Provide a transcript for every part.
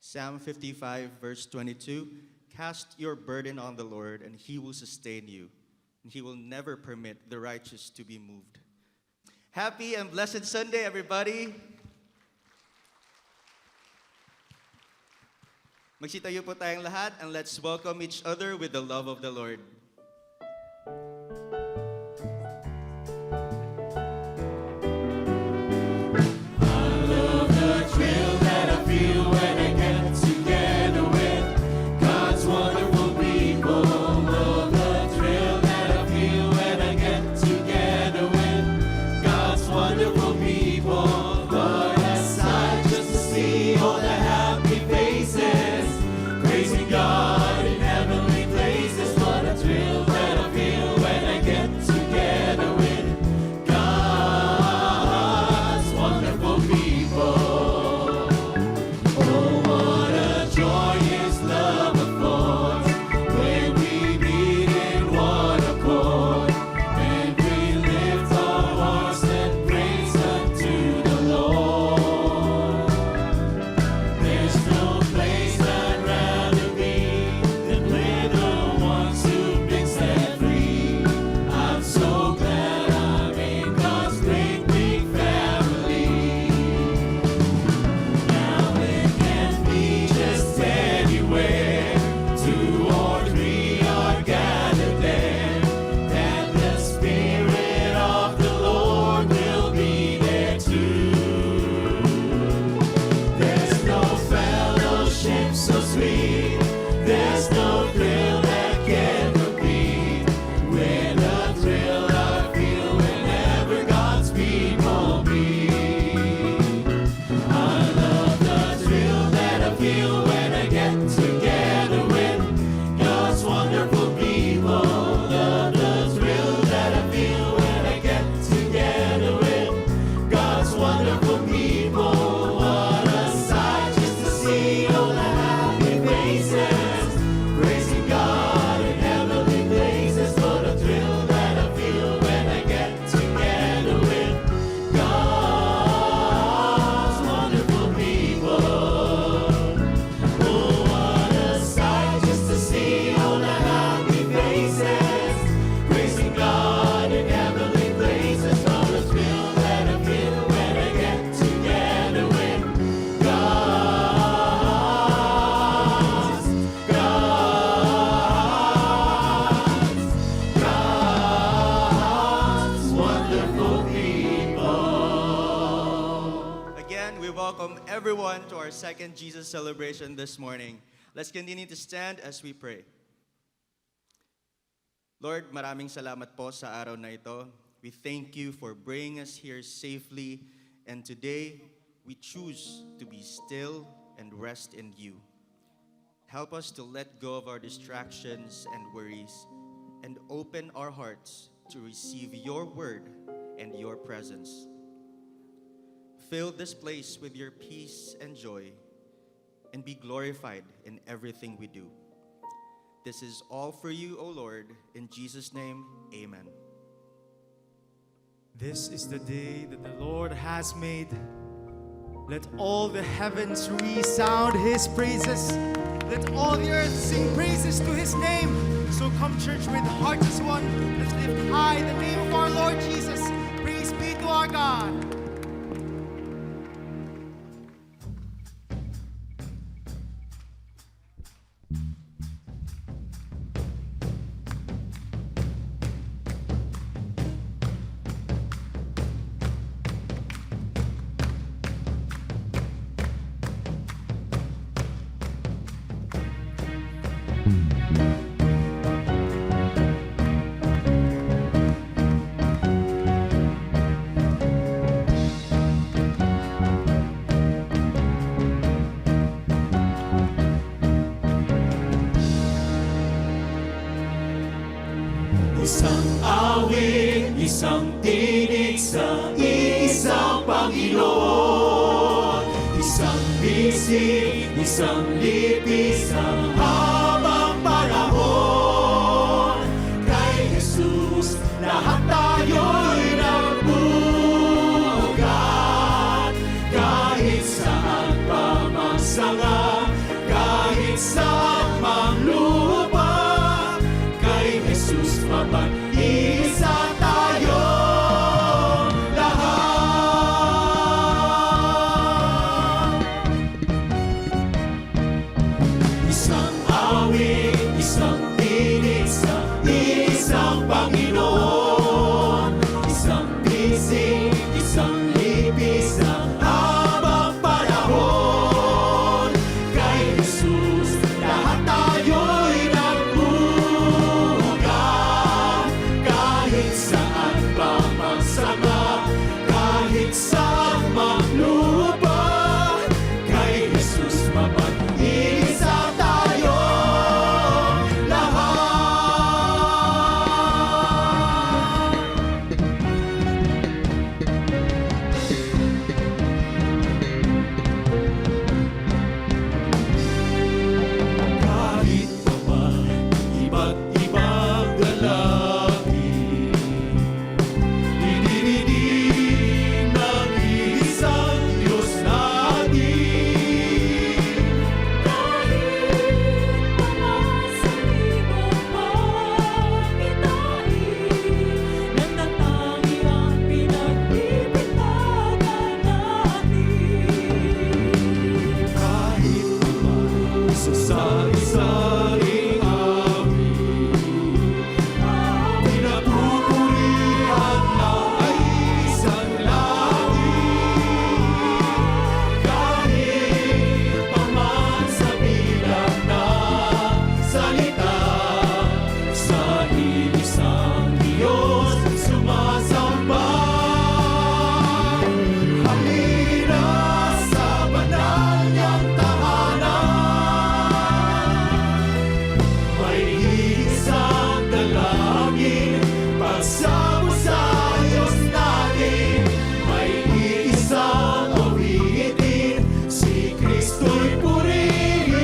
Psalm 55, verse 22, cast your burden on the Lord, and He will sustain you, and He will never permit the righteous to be moved. Happy and blessed Sunday, everybody! Magsitayo po tayong lahat, and let's welcome each other with the love of the Lord. Everyone to our second Jesus celebration this morning. Let's continue to stand as we pray. Lord, maraming salamat po sa araw na ito. We thank you for bringing us here safely, and today we choose to be still and rest in you. Help us to let go of our distractions and worries and open our hearts to receive your word and your presence. Fill this place with your peace and joy, and be glorified in everything we do. This is all for you, O Lord. In Jesus' name, amen. This is the day that the Lord has made. Let all the heavens resound His praises. Let all the earth sing praises to His name. So come, church, with hearts as one. Let's lift high the name of our Lord Jesus. Praise be to our God. Isang awit, isang tinig sa isang Panginoon. Isang bisig, isang lipis sa habang panahon. Kay Jesus, lahat tayo'y nagbugat. Kahit saan pa magsanga, isang tinig sa isang Panginoon, isang bisig, isang libis sa habang panahon. Kay Jesus, lahat tayo'y nagbubuga, kahit saan pa magsama, kahit saan maglupa. Kay Jesus, mapag-isa tayo lahat. Kahit pa man iba't ibang dalangin, dinirinig ng isang Diyos natin. Kahit mga salibong pagkitain, nagtatangi ang pinagbibitagan natin. Kahit naman sa sari-saring awit, pinapupurihan lang ay isang langit. Kahit pa man sa bilang ng salita, sa iisang Diyos sumasamba. Halina sa banal niyang tahanan, may isang dalangin pagsamo sa Diyos natin, may isang awitin, si Kristo'y purihin.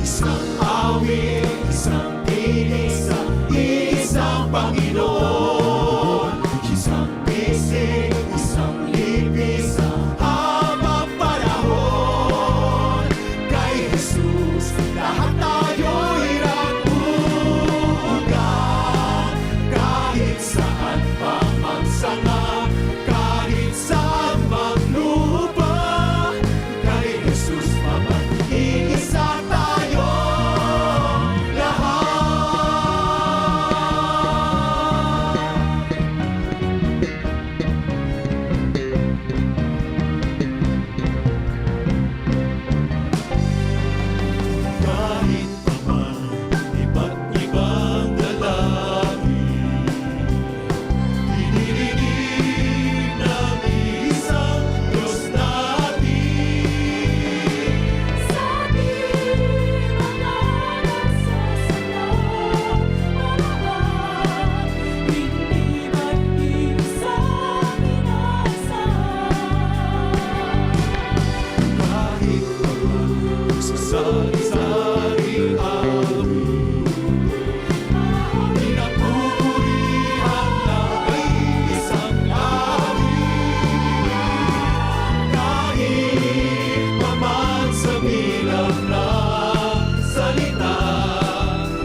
Isang awit, isang tinig sa isang Panginoon, isang bisig, isang libis sa habang panahon. Kay Jesus, lahat tayo'y nagbubuga, kahit saan pa magsama, kahit saan maglupa. Kay Jesus, mapag-iisa tayo lahat. Kahit pa man iba't ibang dalangin, dinirinig ng isang Diyos natin. Sa ating mga nagsasalamat, hindi mag-isang inasal. Kahit naman sa sari-saring awit, pinapupurihan lang ay isang langit. Kahit pa man sa bilang ng salita,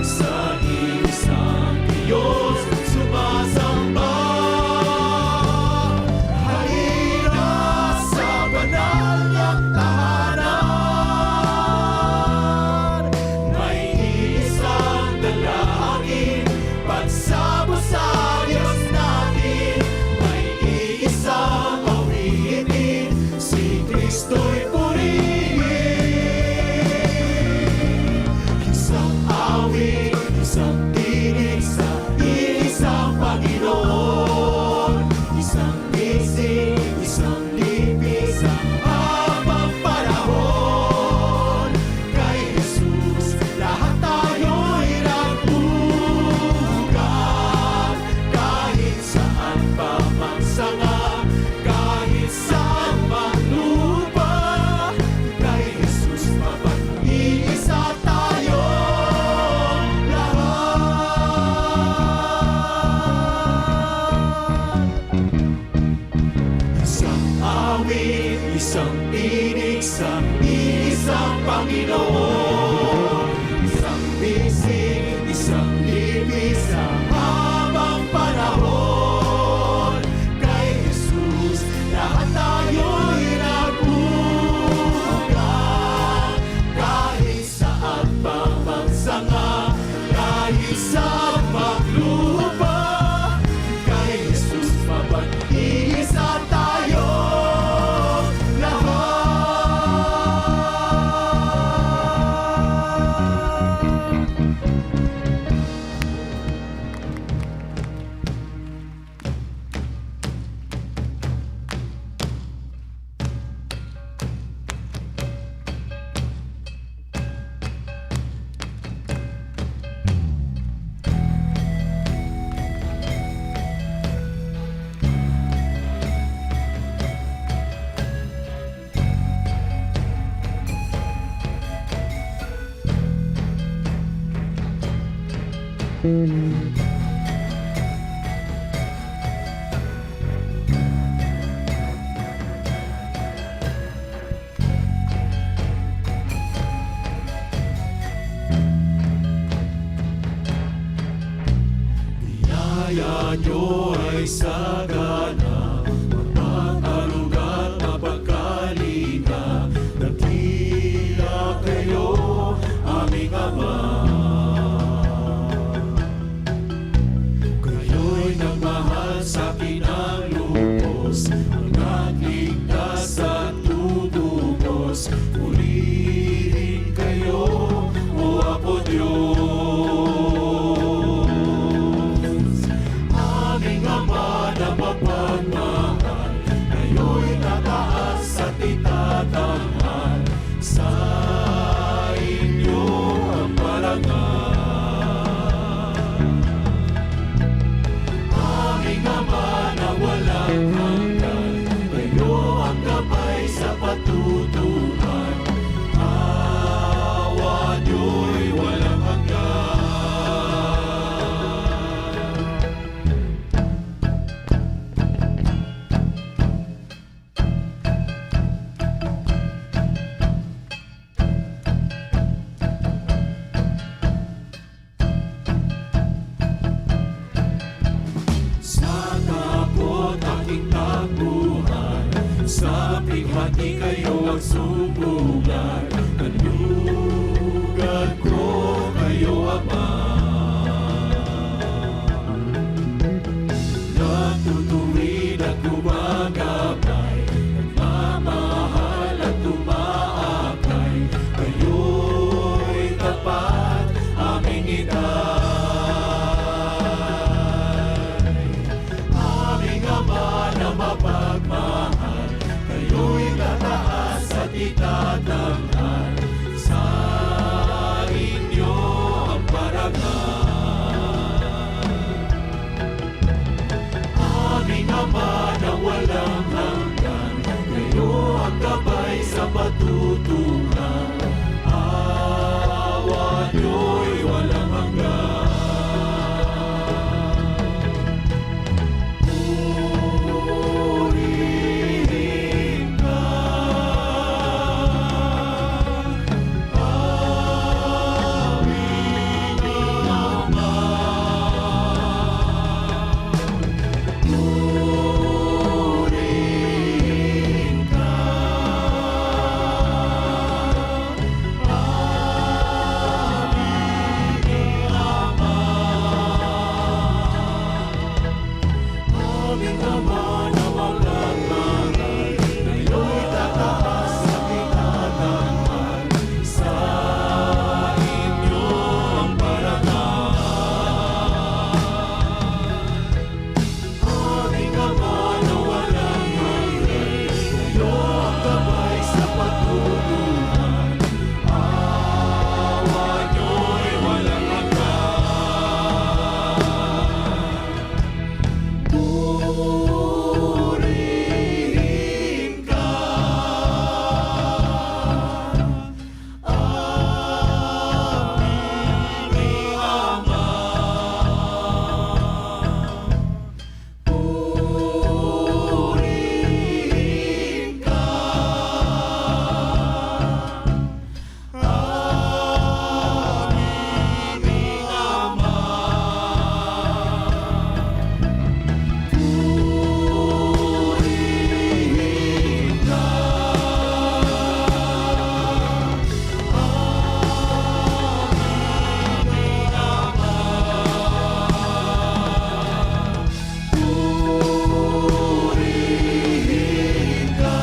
sa isang Diyos sumasamba. Halina sa banal niyang tahanan, may isang dalangin pagsamo sa Diyos natin, may isang awitin, si Kristo'y purihin. Isang awit, isang tinig sa isang Panginoon, isang bisig, isang libis sa habang panahon. Kay Jesus, lahat tayo'y nagbubuga, kahit saan pa magsama, kahit saan maglupa. Kay Jesus, mapag-iisa tayo lahat. Isang awit, isang tinig sa isang Panginoon, isang bisig, isang libis sa habang panahon. Kay Jesus, lahat tayo'y nagbubuga, kahit saan Biyaya niyo ay sagana, mapag-alog at mapagkalinga. Dakila kayo, aming Ama. Kayo'y nagmahal sa akin ang lubos, ang nagligtas at tubugos. Purihin kayo, O Apo Diyos. Aming Ama na mapagmahal, kayo'y tataas at itatanghal. Sa inyo ang parangal. Aming Ama na walang hanggan, kayo ang gabay sa patutungan. Awa niyo'y walang hanggan. Sa takot aking takbuhan, sa pighati kayo ang subugan. Kanlugad ko kayo, Ama. Natutuwid at gumagabay, nagmamahal at tumaakay. Kayo'y tapat, aming itay. Aming Ama na mapagmahal, kayo'y tataas at itatanghal. Sa inyo ang parangal. Aming Ama na walang hanggan, kayo ang gabay sa patutungan. Awa niyo'y walang hanggan. Purihin ka, aming Ama. Purihin ka, aming Ama. Aming Ama na walang hanggan, kayo'y tataas at itatanghal. Sa inyo ang parangal. Aming Ama na walang hanggan, kayo ang gabay sa patutungan. Awa niyo'y walang hanggan. Purihin ka, aming Ama. Purihin ka, aming Ama. Purihin ka, aming Ama. Purihin ka,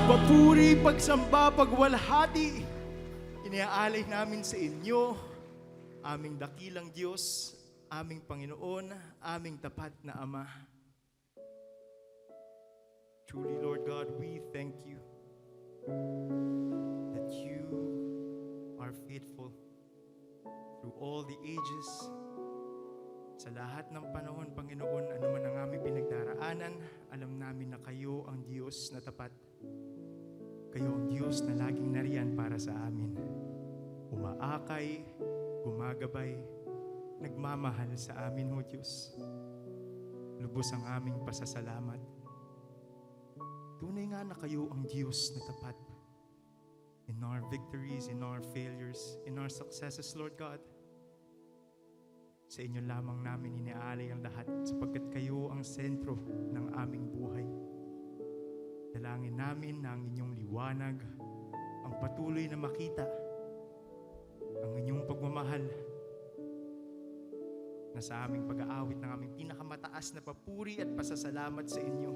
Papuri, pagsamba, pagwalhati, iniaalay namin sa inyo, aming dakilang Diyos, aming Panginoon, aming tapat na Ama. Truly, Lord God, we thank you that you are faithful through all the ages. Sa lahat ng panahon, Panginoon, ano man ang aming pinagdaraanan, alam namin na kayo ang Diyos na tapat. Kayo ang Diyos na laging nariyan para sa amin. Umaakay, gumagabay, nagmamahal sa amin, O Diyos. Lubos ang aming pasasalamat. Tunay nga na kayo ang Diyos na tapat. In our victories, in our failures, in our successes, Lord God. Sa inyo lamang namin iniaalay ang lahat sapagkat kayo ang sentro ng aming buhay. Dalangin namin na ang inyong liwanag, ang patuloy na makita, ang inyong pagmamahal na sa aming pag-aawit ng aming pinakamataas na papuri at pasasalamat sa inyo.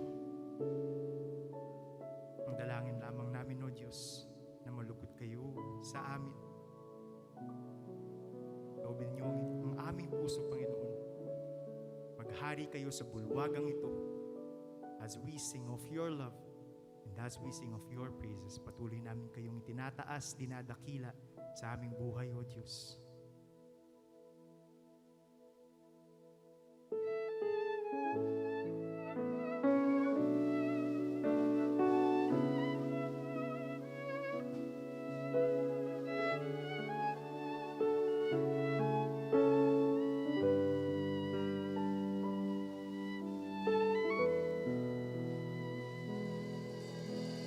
Ang dalangin lamang namin, O Diyos, na malugod kayo sa amin. Loobin niyo ang aming puso, Panginoon. Maghari kayo sa bulwagang ito as we sing of your love and as we sing of your praises. Patuloy namin kayong itinataas, dinadakila sa aming buhay, O Diyos.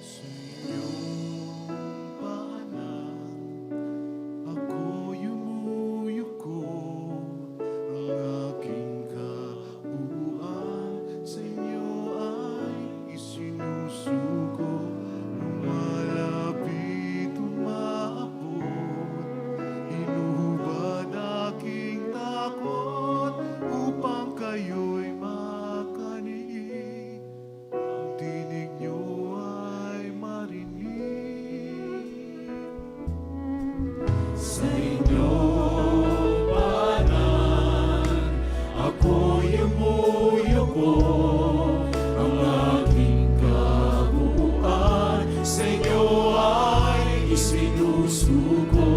Sa iyong paanan, ako yumuyuko, ang aking kabuuan sa iyo ay isinusuko. Lumalapit, umaabot, hinuhubad aking takot upang kayo'y makaniig. Ang tinig niyo ay marinig. Sa inyong paanan, ako'y yumuyuko, ang aking kabuuan sa inyo ay isinusuko.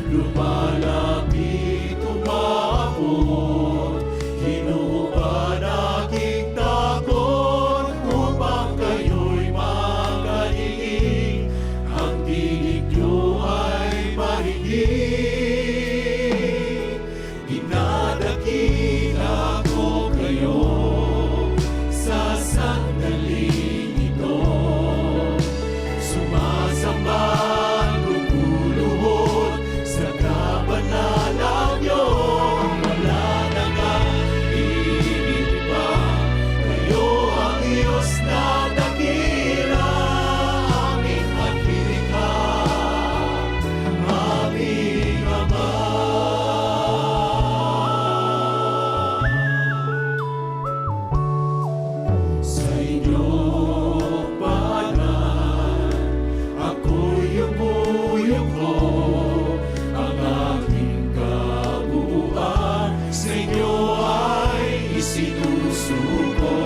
Lumalapit, umaabot, hinuhubad aking takot upang kayo'y makaniig. Ang tinig niyo ay marinig. Dinadakila ko kayo sa sandaling ito. Sumasamba ang luguluhod sa kabanalan niyo. Wala na nga iibig pa. Kayo ang Diyos na dakila, aming magnilikha, aming Ama. Sa inyong paanan, ako'y yumuyuko, ang aking kabuuan sa inyo ay isinusuko.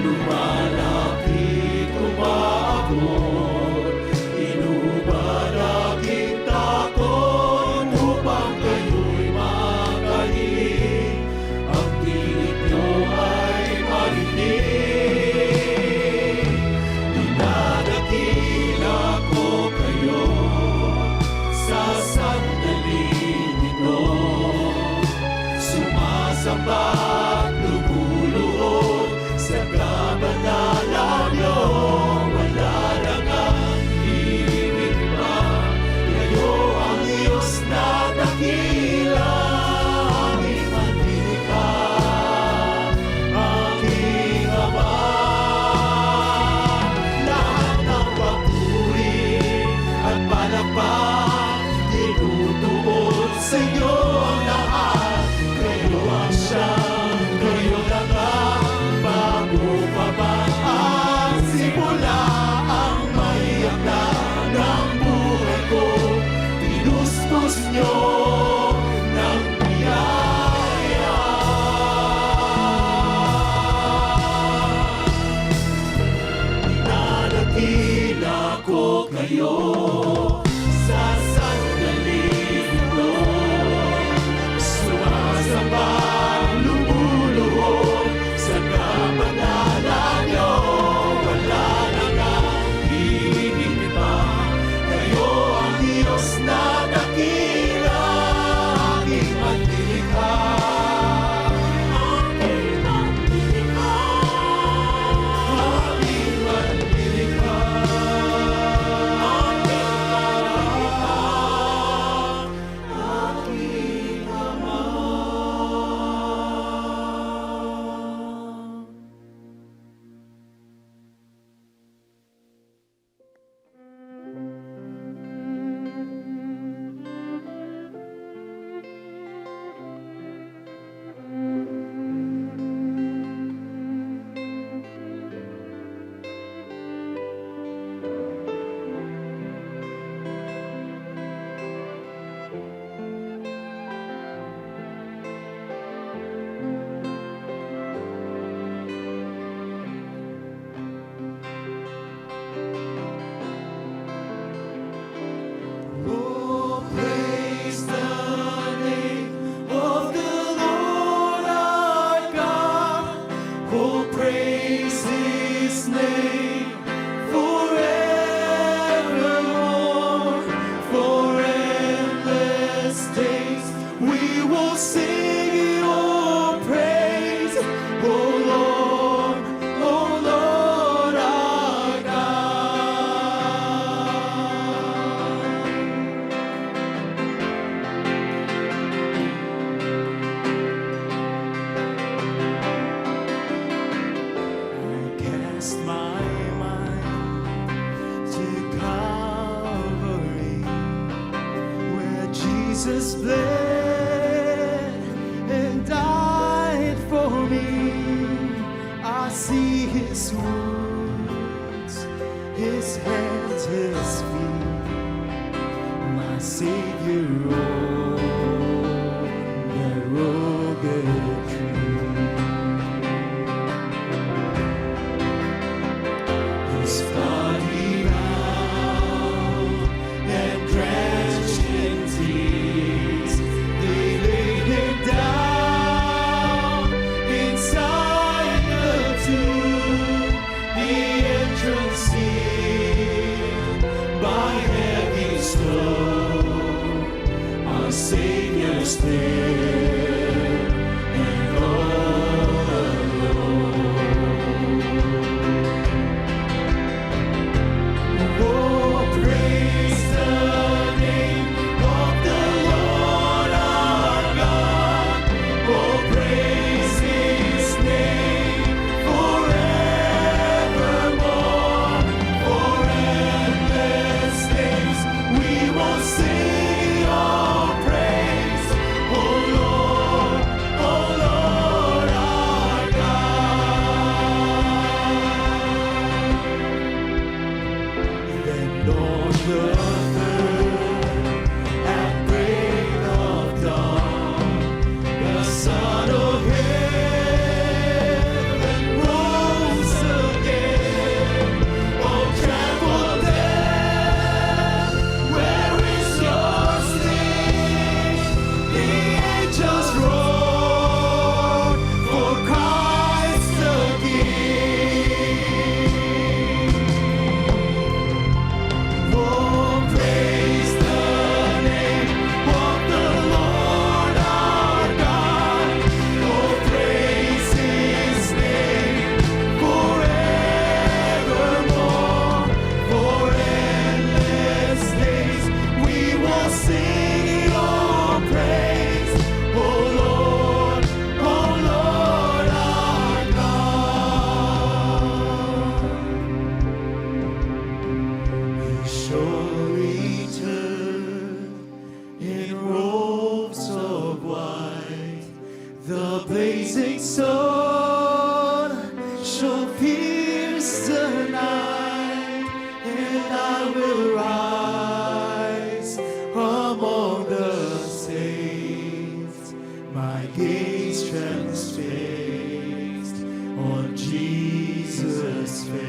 Lumalapit, umaabot, hinuhubad aking takot upang kayo'y makaniig. Ang tinig niyo ay marinig. Dinadakila ko kayo sa sandaling ito. Sumasamba at lumuluhod sa kabanalan niyo. Wala na nga iibig pa. Kayo ang Diyos na dakila, aming magnilikha, aming Ama. Lahat ng papuri at palakpak, tinutuon sa inyo ang lahat. Kayo ang siyang, kayo lang ang bago pa ba ang simula, ang may akda ng buhay ko. Pinustos niyo ng biyaya. Dinadakila ko kayo sa sandaling ito. Sumasamba ang lumuhod will sing your praise, oh Lord our God. I cast my mind to Calvary, where Jesus bled and died for me. I see his wounds, his hands, his feet, my Savior on that rugged tree. His body bound and drenched in tears, they laid him down inside the tomb, the entrance sealed by heavy stone. Our Savior's there and all alone. Oh, praise the name of the Lord our God. Oh, praise his name forevermore. For endless days we will sing your praise. Oh Lord our God. Then on the third, at break of dawn, the Son of Heaven rose again. Oh, trample death, where is your sting? The angels roar for Christ the King. Oh, praise the name of the Lord our God. Oh, praise his name forevermore. For endless days we will sing your praise. Oh Lord our God. He shall return in robes of white, the blazing sun shall pierce the night, and I will rise among the saints, my gaze transfixed on Jesus' face.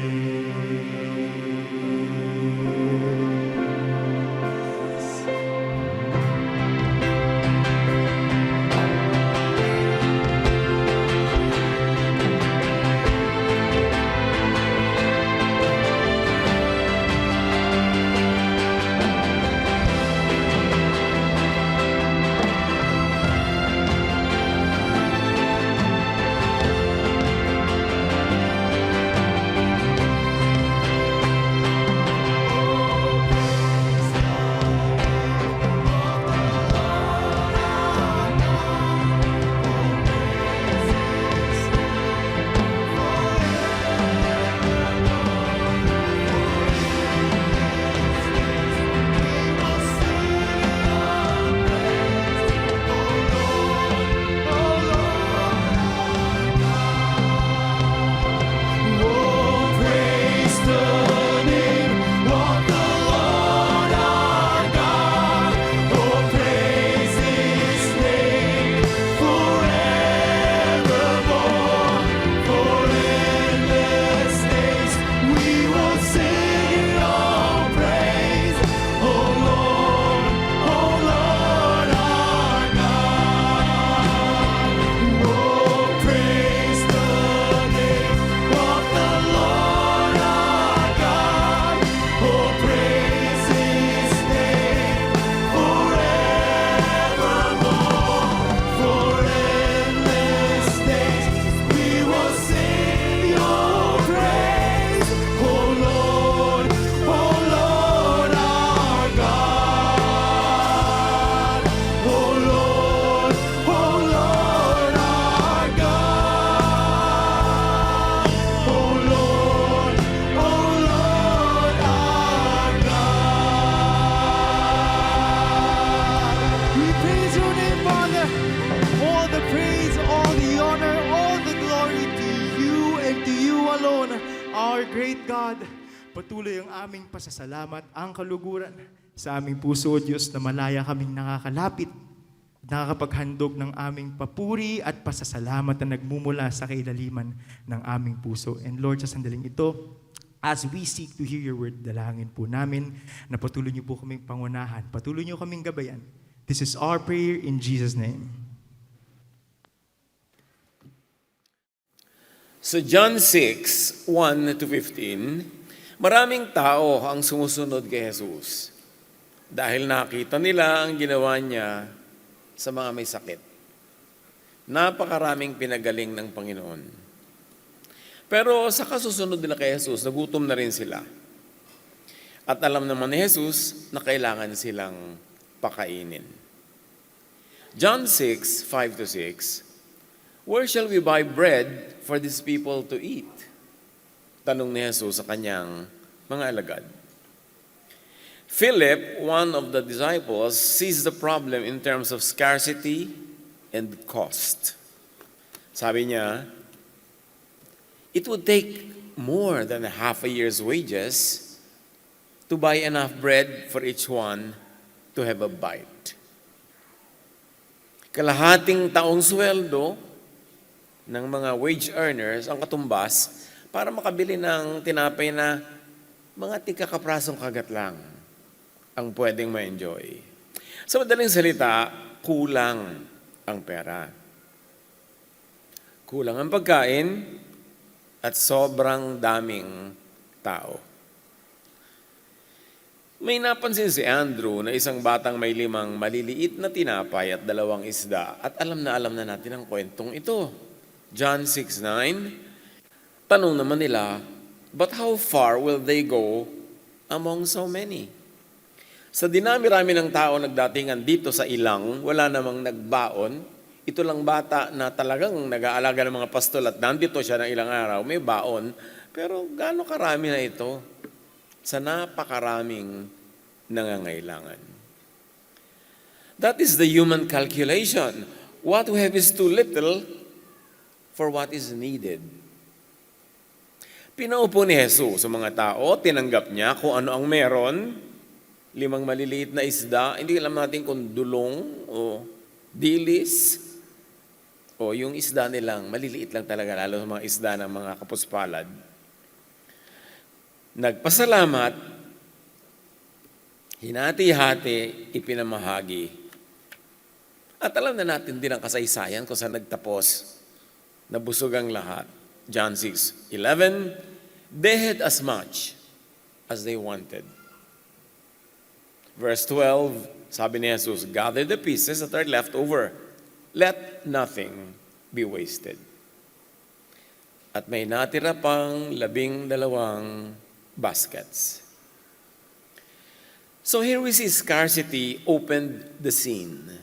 your name, Father. All the praise, all the honor, all the glory to you and to you alone, our great God. Patuloy ang aming pasasalamat, ang kaluguran sa aming puso, O Diyos, na malaya kaming nakakalapit, nakakapaghandog ng aming papuri at pasasalamat na nagmumula sa kailaliman ng aming puso. And Lord, sa sandaling ito, as we seek to hear your word, dalangin po namin na patuloy niyo po kaming pangunahan, patuloy niyo kaming gabayan. This is our prayer in Jesus' name. So John 6, 1 to 15, maraming tao ang sumusunod kay Jesus dahil nakita nila ang ginawa niya sa mga may sakit. Napakaraming pinagaling ng Panginoon. Pero sa kasusunod nila kay Jesus, nagutom na rin sila. At alam naman ni Jesus na kailangan silang pakainin. John 6, 5 to 6, where shall we buy bread for these people to eat? Tanong ni Jesus sa kanyang mga alagad. Philip, one of the disciples, sees the problem in terms of scarcity and cost. Sabi niya, it would take more than half a year's wages to buy enough bread for each one to have a bite. Kalahating taong sweldo ng mga wage earners ang katumbas para makabili ng tinapay na mga tigkakaprasong kagat lang ang pwedeng ma-enjoy. Sa madaling salita, kulang ang pera. Kulang ang pagkain at sobrang daming tao. May napansin si Andrew na isang batang may 5 maliliit na tinapay at 2 isda at alam na natin ang kwentong ito. John 6:9, tanong naman nila, but how far will they go among so many? Sa dinami-rami ng tao nagdatingan dito sa ilang, wala namang nagbaon. Ito lang bata na talagang nag-aalaga ng mga pastol at nandito siya ng ilang araw, may baon. Pero gaano karami na ito sa napakaraming nangangailangan? That is the human calculation. What we have is too little for what is needed. Pinaupo ni Jesus sa mga tao, tinanggap niya kung ano ang meron, 5 maliliit na isda, hindi alam natin kung dulong o dilis, o yung isda nilang, maliliit lang talaga, lalo sa mga isda ng mga kapuspalad. Nagpasalamat, hinati-hati, ipinamahagi. At alam na natin din ang kasaysayan kung saan nagtapos. Nabusog ang lahat. John 6:11, they had as much as they wanted. Verse 12, sabi ni Jesus, gather the pieces that are left over. Let nothing be wasted. At may natira pang 12 baskets. So here we see scarcity opened the scene.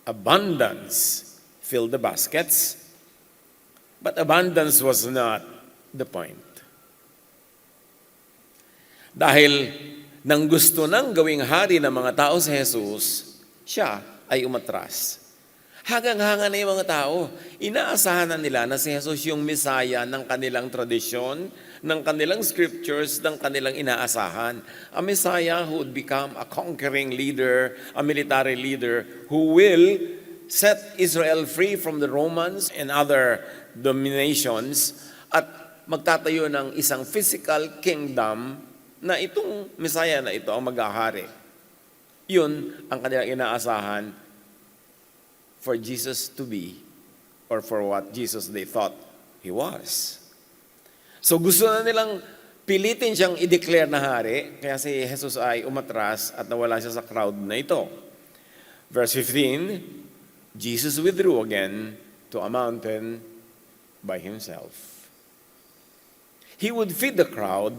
Abundance filled the baskets, but abundance was not the point. Dahil nang gusto nang gawing hari ng mga tao si Jesus, siya ay umatras. Hagang-hanga na yung mga tao. Inaasahan na nila na si Jesus yung Messiah ng kanilang tradisyon, ng kanilang scriptures, ng kanilang inaasahan. A Messiah who would become a conquering leader, a military leader, who will set Israel free from the Romans and other dominations at magtatayo ng isang physical kingdom na itong Messiah na ito ang mag-ahari. Yun ang kanilang inaasahan for Jesus to be, or for what Jesus they thought He was. So gusto na nilang pilitin siyang i-declare na hari, kaya si Jesus ay umatras at nawala siya sa crowd na ito. Verse 15, Jesus withdrew again to a mountain by himself. He would feed the crowd,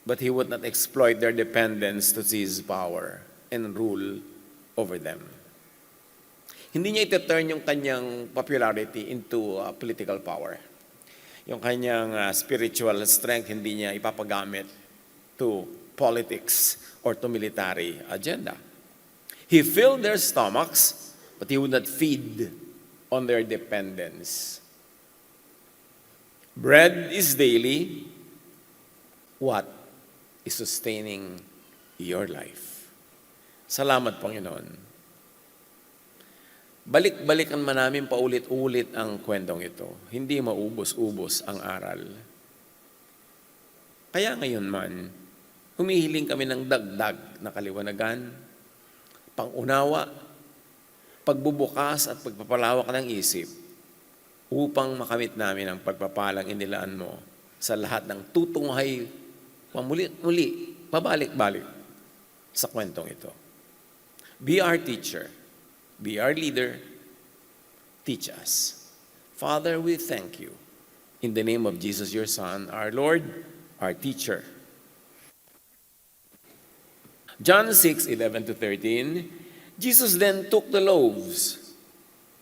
but he would not exploit their dependence to seize power and rule over them. Hindi niya ito-turn yung kanyang popularity into political power. Yung kanyang spiritual strength, hindi niya ipapagamit to politics or to military agenda. He filled their stomachs, but he would not feed on their dependence. Bread is daily. What is sustaining your life? Salamat, Panginoon. Balik-balikan man namin paulit-ulit ang kwentong ito. Hindi maubos-ubos ang aral. Kaya ngayon man, humihiling kami ng dagdag na kaliwanagan, pangunawa, pagbubukas at pagpapalawak ng isip upang makamit namin ang pagpapalang inilaan mo sa lahat ng tutunghay muli, pabalik-balik sa kwentong ito. Be our teacher. Be our leader. Teach us. Father, we thank you. In the name of Jesus, your Son, our Lord, our teacher. John 6:11-13, Jesus then took the loaves,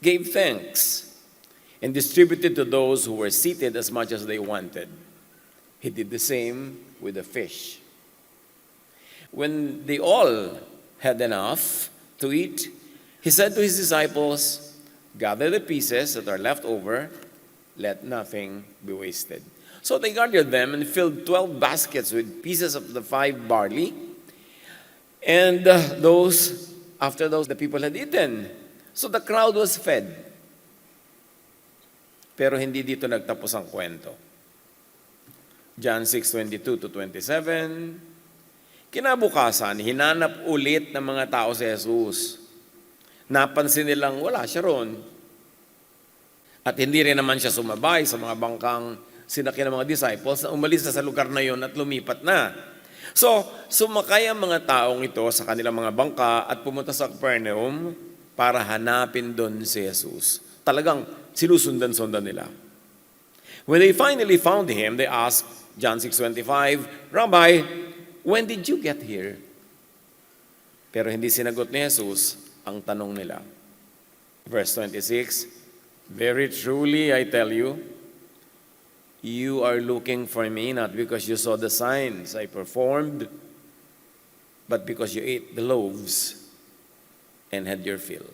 gave thanks, and distributed to those who were seated as much as they wanted. He did the same with the fish. When they all had enough to eat, he said to his disciples, "Gather the pieces that are left over, let nothing be wasted." So they gathered them and filled 12 baskets with pieces of the 5 barley. And after those, the people had eaten. So the crowd was fed. Pero hindi dito nagtapos ang kwento. John 6:22-27, kinabukasan, hinanap ulit ng mga tao si Jesus. Napansin nilang wala siya ron. At hindi rin naman siya sumabay sa mga bangkang sinakyan ng mga disciples na umalis na sa lugar na yon at lumipat na. So, sumakay ang mga taong ito sa kanilang mga bangka at pumunta sa Capernaum para hanapin doon si Jesus. Talagang sinusundan-sundan nila. When they finally found him, they asked, John 6:25, "Rabbi, when did you get here?" Pero hindi sinagot ni Jesus ang tanong nila. Verse 26, "Very truly I tell you, you are looking for me not because you saw the signs I performed, but because you ate the loaves and had your fill."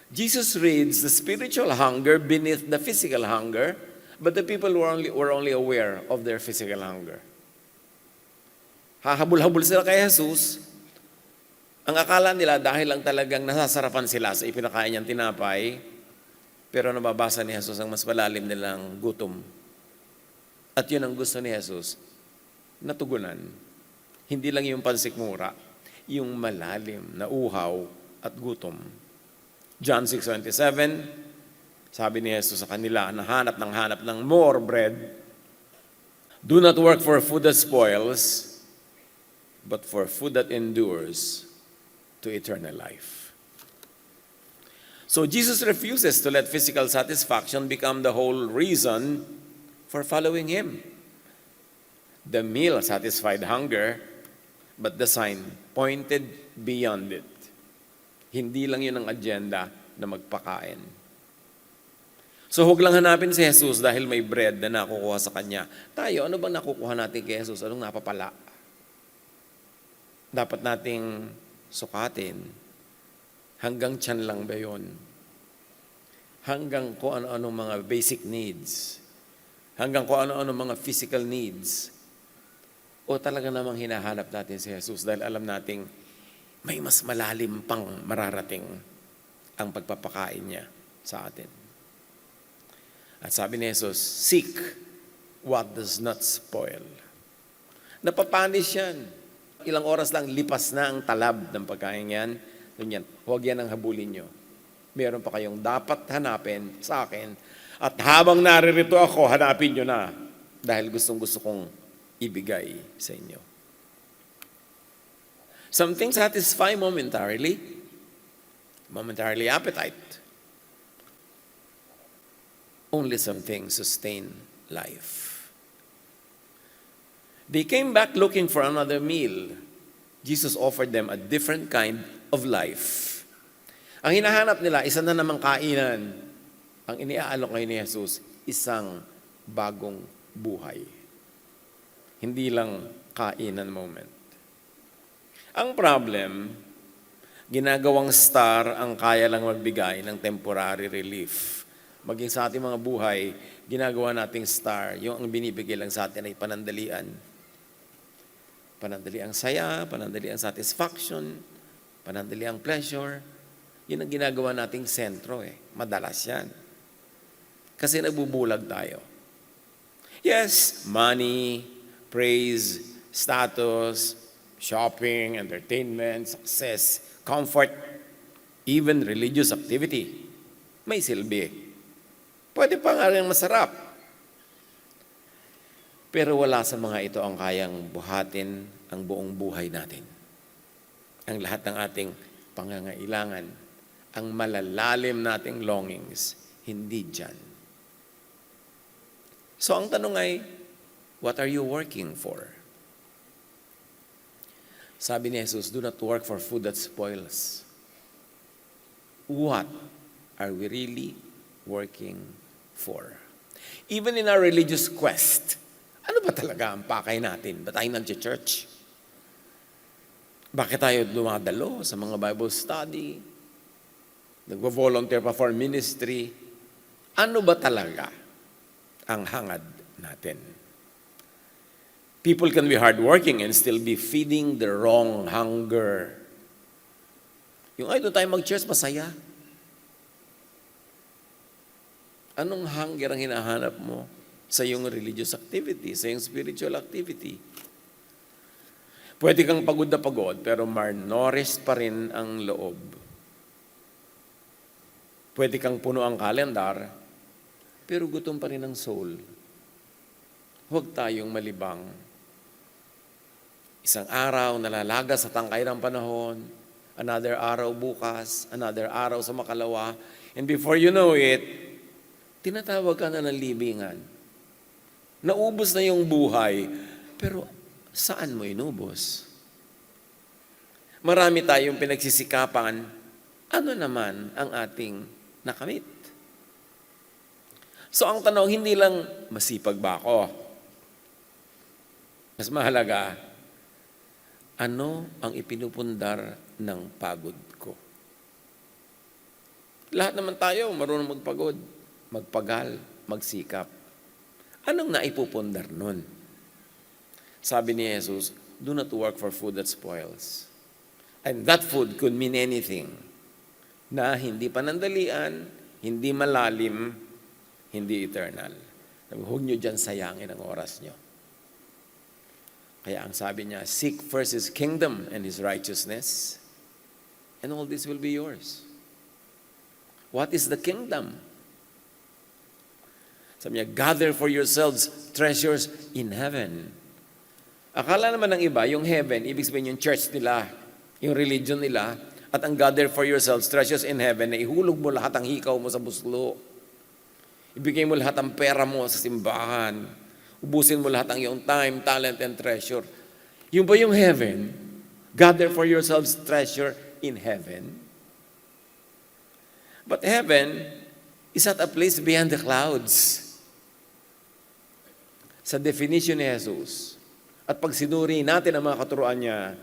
Jesus reads the spiritual hunger beneath the physical hunger, but the people were only aware of their physical hunger. Hahabol-habol sila kay Jesus. Ang akala nila dahil lang talagang nasasarapan sila sa ipinakain niyang tinapay, pero nababasa ni Jesus ang mas malalim nilang gutom. At yun ang gusto ni Jesus, natugunan. Hindi lang yung pansikmura, yung malalim na uhaw at gutom. John 6:27, sabi ni Jesus sa kanila, hanap ng more bread. "Do not work for food that spoils, but for food that endures to eternal life." So Jesus refuses to let physical satisfaction become the whole reason for following him. The meal satisfied hunger, but the sign pointed beyond it. Hindi lang yun ang agenda na magpakain. So huwag lang hanapin si Jesus dahil may bread na nakukuha sa kanya. Tayo, ano bang nakukuha natin kay Jesus? Anong napapala? Dapat nating sukatin. Hanggang tiyan lang ba yun? Hanggang kung ano-ano mga basic needs? Hanggang kung ano-ano mga physical needs? O talaga namang hinahanap natin si Jesus dahil alam nating may mas malalim pang mararating ang pagpapakain niya sa atin. At sabi ni Jesus, "Seek what does not spoil." Napapanis yan. Ilang oras lang, lipas na ang talab ng pagkain yan. Ganyan, huwag yan ang habulin nyo. Meron pa kayong dapat hanapin sa akin. At habang naririto ako, hanapin nyo na. Dahil gustong-gusto kong ibigay sa inyo. Some things satisfy momentarily appetite. Only some things sustain life. They came back looking for another meal. Jesus offered them a different kind of life. Ang hinahanap nila, isa na namang kainan. Ang iniaalok ngayon ni Jesus, isang bagong buhay. Hindi lang kainan moment. Ang problem, ginagawang star ang kaya lang magbigay ng temporary relief. Maging sa ating mga buhay, ginagawa nating star, yung ang binibigay lang sa atin ay panandalian. Panandaliang saya, panandaliang satisfaction, panandaliang pleasure. Yun ang ginagawa nating sentro Madalas yan. Kasi nagbubulag tayo. Yes, money, praise, status, shopping, entertainment, success, comfort, even religious activity. May silbi. Pwede pa nga rin masarap. Pero wala sa mga ito ang kayang buhatin ang buong buhay natin. Ang lahat ng ating pangangailangan, ang malalalim nating longings, hindi dyan. So ang tanong ay, what are you working for? Sabi ni Jesus, do not work for food that spoils. What are we really working for? Even in our religious quest, ano ba talaga ang pakay natin? Ba tayo nag-church? Bakit tayo dumadalo sa mga Bible study? Nagvo-volunteer pa for ministry? Ano ba talaga ang hangad natin? People can be hardworking and still be feeding the wrong hunger. Yung ay, doon tayo mag-church, masaya. Anong hunger ang hinahanap mo sa iyong religious activity, sa iyong spiritual activity? Pwede kang pagod na pagod, pero malnourished pa rin ang loob. Pwede kang puno ang kalendar, pero gutom pa rin ang soul. Huwag tayong malibang. Isang araw nalalaga sa tangkay ng panahon, another araw bukas, another araw sa makalawa, and before you know it, tinatawag ka na ng libingan. Naubos na yung buhay, pero saan mo inubos? Marami tayong pinagsisikapan, ano naman ang ating nakamit? So ang tanong, hindi lang masipag ba ako? Mas mahalaga, ano ang ipinupundar ng pagod ko? Lahat naman tayo marunong magpagod, magpagal, magsikap. Anong naipupundar nun? Sabi ni Jesus, do not work for food that spoils. And that food could mean anything na hindi panandalian, hindi malalim, hindi eternal. Huwag nyo dyan sayangin ang oras nyo. Kaya ang sabi niya, seek first His kingdom and His righteousness, and all this will be yours. What is the kingdom? Sabi niya, gather for yourselves treasures in heaven. Akala naman ng iba, yung heaven, ibig sabihin yung church nila, yung religion nila, at ang gather for yourselves treasures in heaven, na ihulog mo lahat ang hikaw mo sa buslo. Ibigay mo lahat ang pera mo sa simbahan. Ubusin mo lahat ang iyong time, talent, and treasure. Yung ba yung heaven? Gather for yourselves treasure in heaven. But heaven is not a place beyond the clouds. Sa definition ni Jesus, at pag sinuri natin ang mga katuruan niya,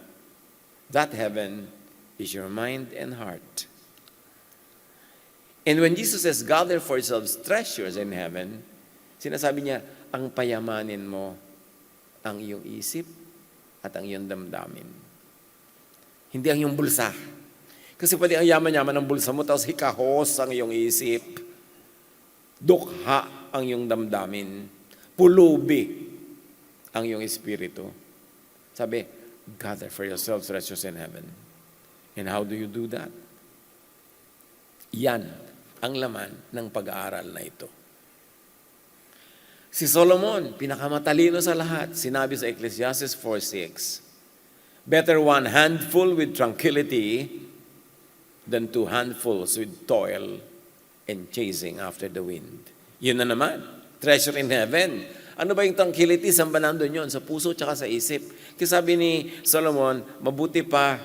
that heaven is your mind and heart. And when Jesus says, gather for yourselves treasures in heaven, sinasabi niya, ang payamanin mo ang iyong isip at ang iyong damdamin. Hindi ang iyong bulsa. Kasi pwede ang yaman-yaman ng bulsa mo, tapos hikahos ang iyong isip, dukha ang iyong damdamin, pulubi ang iyong espiritu. Sabi, gather for yourselves treasures in heaven. And how do you do that? Yan ang laman ng pag-aaral na ito. Si Solomon, pinakamatalino sa lahat, sinabi sa Ecclesiastes 4:6, better one handful with tranquility than two handfuls with toil and chasing after the wind. Yun na naman, treasure in heaven. Ano ba yung tranquility? Saan ba nandun yun? Sa puso tsaka sa isip. Kasi sabi ni Solomon, mabuti pa,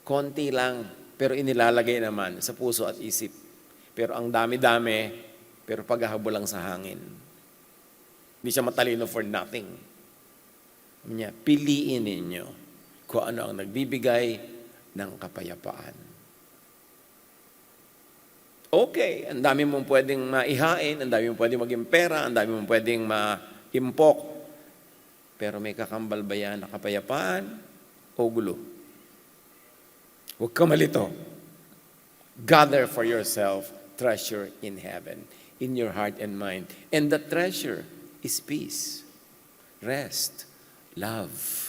konti lang, pero inilalagay naman sa puso at isip. Pero ang dami-dami, pero paghahabol lang sa hangin. Hindi siya matalino for nothing. Sabi niya, piliin ninyo kung ano ang nagbibigay ng kapayapaan. Okay, ang dami mong pwedeng maihain, ang dami mong pwedeng maging pera, ang dami mong pwedeng ma-impok. Pero may kakambal ba yan na kapayapaan o gulo? Huwag ka malito. Gather for yourself treasure in heaven, in your heart and mind. And the treasure is peace, rest, love.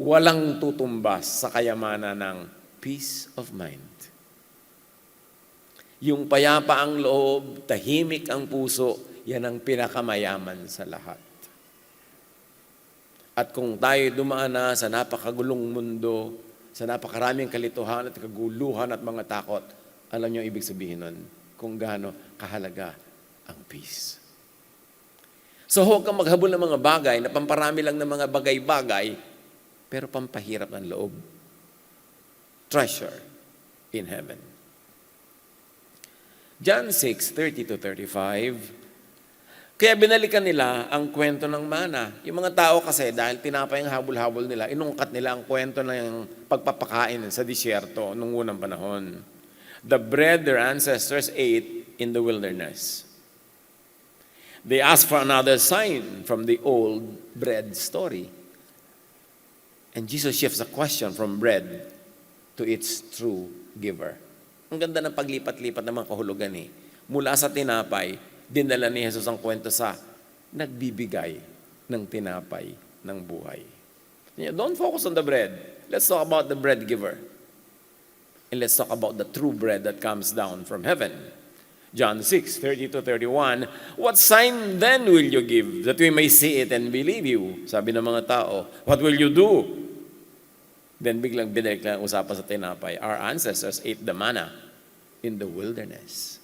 Walang tutumbas sa kayamanan ng peace of mind. Yung payapa ang loob, tahimik ang puso, yan ang pinakamayaman sa lahat. At kung tayo dumaan na sa napakagulong mundo, sa napakaraming kalituhan at kaguluhan at mga takot, alam niyo ang ibig sabihin nun, kung gaano kahalaga ang peace. So huwag kang maghabol ng mga bagay na pamparami lang ng mga bagay-bagay, pero pampahirap ng loob. Treasure in heaven. John 6:30-35. Kaya binalikan nila ang kwento ng mana. Yung mga tao kasi, dahil tinapay ang habol-habol nila, inungkat nila ang kwento ng pagpapakain sa disyerto nung unang panahon. The bread their ancestors ate in the wilderness. They asked for another sign from the old bread story. And Jesus shifts the question from bread to its true giver. Ang ganda ng paglipat-lipat ng mga kahulugan eh. Mula sa tinapay, dinala ni Jesus ang kwento sa nagbibigay ng tinapay ng buhay. Don't focus on the bread. Let's talk about the bread giver. And let's talk about the true bread that comes down from heaven. John 6:30-31, what sign then will you give that we may see it and believe you? Sabi ng mga tao, what will you do? Then biglang binalik lang usapan sa tinapay. Our ancestors ate the manna in the wilderness.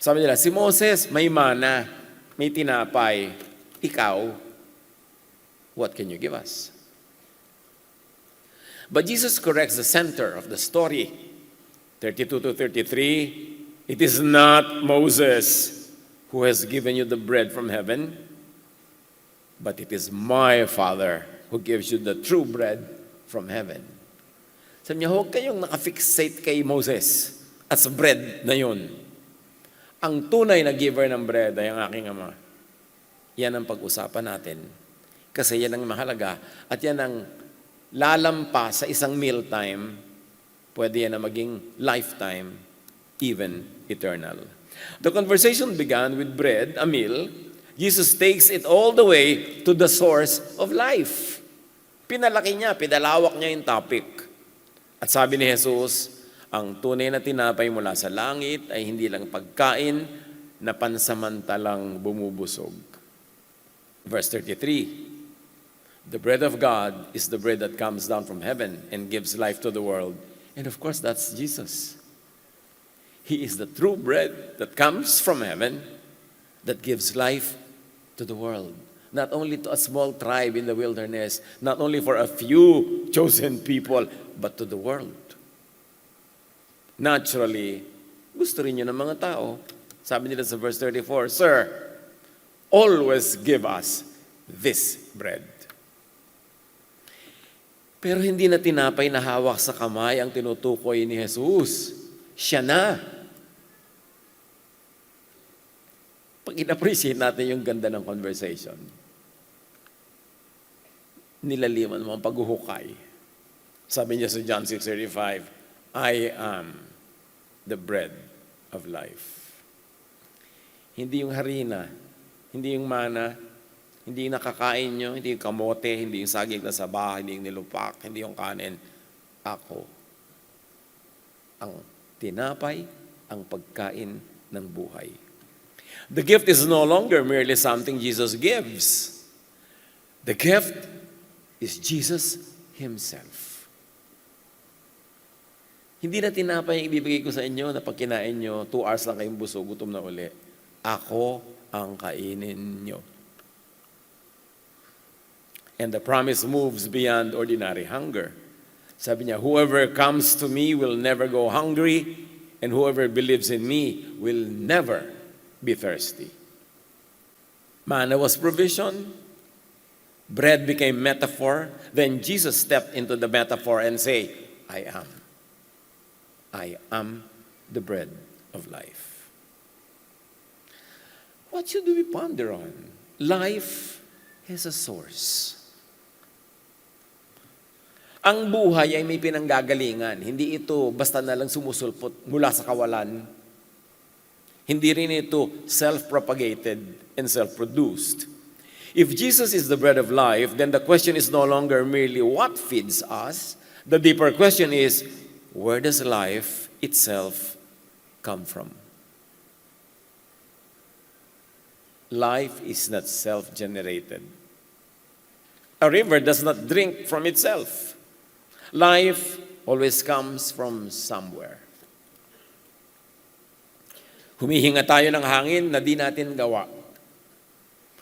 Sabi nila, si Moses may mana, may tinapay. Ikaw, what can you give us? But Jesus corrects the center of the story. 32-33, it is not Moses who has given you the bread from heaven, but it is my Father who gives you the true bread from heaven. Sabi niya, huwag kayong nakafixate kay Moses at sa bread na yun. Ang tunay na giver ng bread ay ang aking Ama. Yan ang pag-usapan natin. Kasi yan ang mahalaga at yan ang lalampas sa isang mealtime, pwede yan na maging lifetime, even eternal. The conversation began with bread, a meal. Jesus takes it all the way to the source of life. Pinalaki niya, pinalawak niya yung topic. At sabi ni Jesus, ang tunay na tinapay mula sa langit ay hindi lang pagkain na pansamantalang bumubusog. Verse 33, the bread of God is the bread that comes down from heaven and gives life to the world. And of course, that's Jesus. He is the true bread that comes from heaven that gives life to the world. Not only to a small tribe in the wilderness, not only for a few chosen people, but to the world. Naturally, gusto rin yun ng mga tao. Sabi nila sa verse 34, Sir, always give us this bread. Pero hindi na tinapay na hawak sa kamay ang tinutukoy ni Jesus. Siya na. Pag in-appreciate natin yung ganda ng conversation, nilaliman mo ang paghuhukay. Sabi niya sa John 6:35, I am the bread of life. Hindi yung harina, hindi yung mana, hindi yung nakakain nyo, hindi yung kamote, hindi yung saging na saba, hindi yung nilupak, hindi yung kanin. Ako, ang tinapay, ang pagkain ng buhay. The gift is no longer merely something Jesus gives. The gift is Jesus Himself. Hindi na tinapay ang ibibigay ko sa inyo na pag kinain nyo, 2 hours lang kayong busog, gutom na uli. Ako ang kainin nyo. And the promise moves beyond ordinary hunger. Sabi niya, whoever comes to me will never go hungry, and whoever believes in me will never be thirsty. Manna was provision. Bread became metaphor. Then Jesus stepped into the metaphor and say, I am. I am the bread of life. What should we ponder on? Life has a source. Ang buhay ay may pinanggagalingan. Hindi ito basta na lang sumusulpot mula sa kawalan. Hindi rin ito self-propagated and self-produced. If Jesus is the bread of life, then the question is no longer merely what feeds us. The deeper question is, where does life itself come from? Life is not self-generated. A river does not drink from itself. Life always comes from somewhere. Humihinga tayo ng hangin na di natin gawa.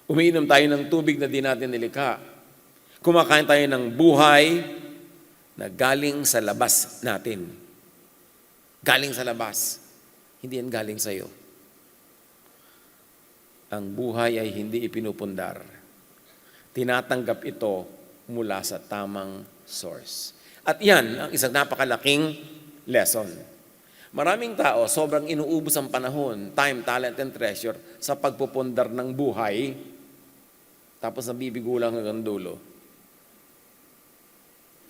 Umiinom tayo ng tubig na di natin nilikha. Kumakain tayo ng buhay na galing sa labas natin. Galing sa labas. Hindi yan galing sa iyo. Ang buhay ay hindi ipinupundar. Tinatanggap ito mula sa tamang source. At yan ang isang napakalaking lesson. Maraming tao, sobrang inuubos ang panahon, time, talent, and treasure sa pagpupundar ng buhay, tapos nabibigo lang hanggang dulo.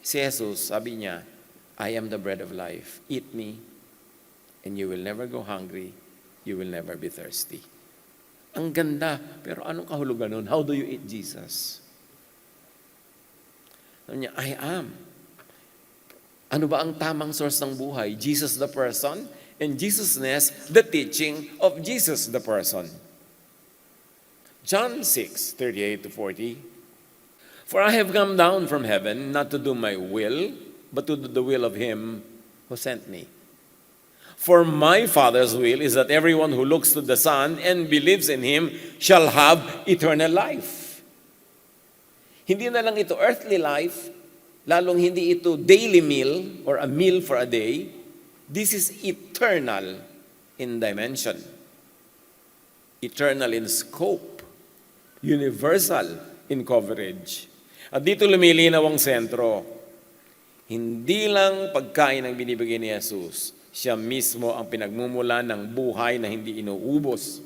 Si Jesus, sabi niya, I am the bread of life. Eat me, and you will never go hungry. You will never be thirsty. Ang ganda, pero anong kahulugan nun? How do you eat Jesus? Sabi niya, I am. Ano ba ang tamang source ng buhay? Jesus the person, and Jesusness, the teaching of Jesus the person. John 6:38-40. For I have come down from heaven not to do my will, but to do the will of him who sent me. For my Father's will is that everyone who looks to the Son and believes in him shall have eternal life. Hindi na lang ito earthly life, lalong hindi ito daily meal or a meal for a day. This is eternal in dimension. Eternal in scope. Universal in coverage. At dito lumilinaw ang sentro. Hindi lang pagkain ang binibigay ni Jesus. Siya mismo ang pinagmumula ng buhay na hindi inuubos.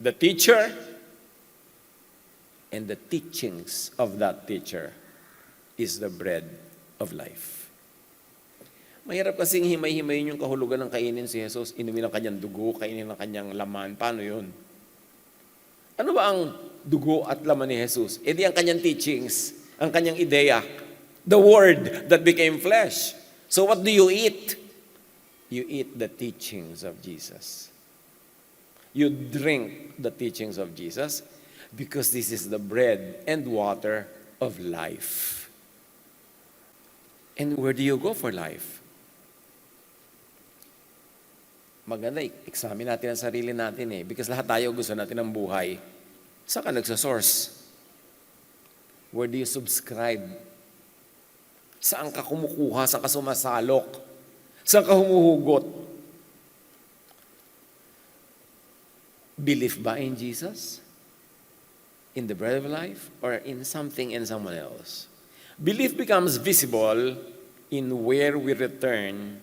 The teacher and the teachings of that teacher is the bread of life. Mahirap kasing himay-himayin yung kahulugan ng kainin si Jesus. Inumin ang kanyang dugo, kainin ang kanyang laman. Paano yun? Ano ba ang dugo at laman ni Jesus? E di ang kanyang teachings, ang kanyang ideya, the word that became flesh. So what do you eat? You eat the teachings of Jesus. You drink the teachings of Jesus because this is the bread and water of life. And where do you go for life? Maganda, examine natin ang sarili natin because lahat tayo gusto natin ng buhay. Saan ka nagsasource? Where do you subscribe? Saan ka kumukuha? Saan ka sumasalok? Saan ka humuhugot? Belief ba in Jesus? In the bread of life? Or in something and someone else? Belief becomes visible in where we return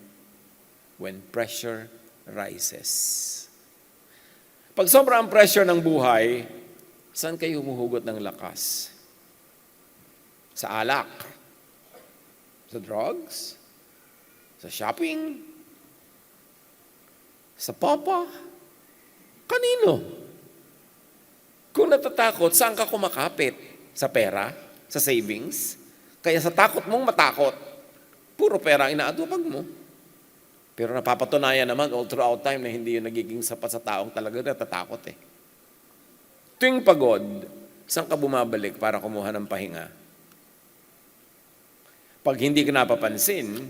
when pressure rises. Pag sobra ang pressure ng buhay, saan kayo humuhugot ng lakas? Sa alak? Sa drugs? Sa shopping? Sa papa? Kanino? Kung natatakot, saan ka kumakapit? Sa pera? Sa savings? Kaya sa takot mong matakot, puro pera ang inaatupag mo. Pero napapatunayan naman all throughout time na hindi yun nagiging sapat sa taong talaga natatakot Tuwing pagod, saan ka bumabalik para kumuha ng pahinga? Pag hindi ka napapansin,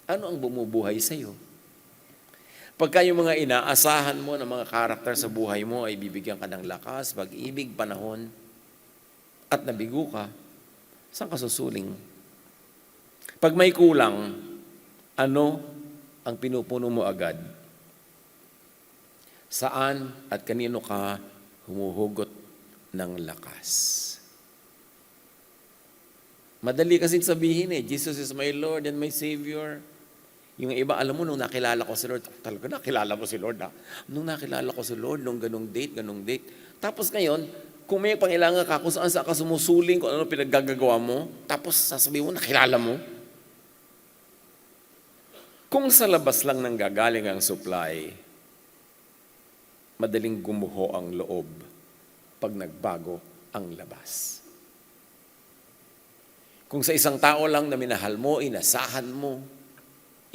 ano ang bumubuhay sa'yo? Pagka yung mga inaasahan mo ng mga karakter sa buhay mo ay bibigyan ka ng lakas, pag-ibig, panahon, at nabigo ka, saan ka susuling? Pag may kulang, ano ang pinupuno mo agad? Saan at kanino ka humuhugot ng lakas. Madali kasi sabihin Jesus is my Lord and my Savior. Yung iba, alam mo, nung nakilala ko si Lord, talaga nakilala mo si Lord Nung nakilala ko si Lord, nung ganong date. Tapos ngayon, kung may pangailangan ka, kung saan ka sumusuling, kung ano pinaggagawa mo, tapos sasabihin mo, nakilala mo. Kung sa labas lang nang gagaling ang supply, madaling gumuho ang loob pag nagbago ang labas. Kung sa isang tao lang na minahal mo, inasahan mo,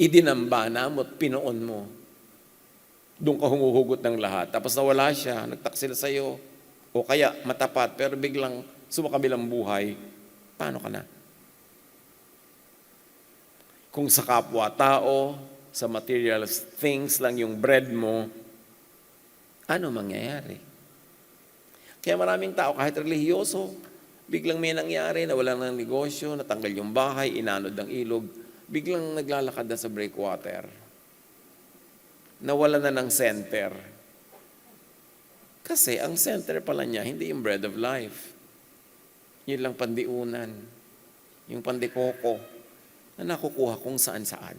idinambana mo at pinoon mo, doon ka humuhugot ng lahat. Tapos nawala siya, nagtaksil sa'yo, o kaya matapat, pero biglang sumakabilang buhay, paano ka na? Kung sa kapwa-tao, sa material things lang yung bread mo, ano mangyayari? Kaya maraming tao, kahit relihiyoso, biglang may nangyari, nawalan ng negosyo, natanggal yung bahay, inanod ng ilog, biglang naglalakad na sa breakwater. Nawala na ng center. Kasi ang center pala niya, hindi yung bread of life. Yun lang pandiunan. Yung pandikoko na nakukuha kung saan-saan.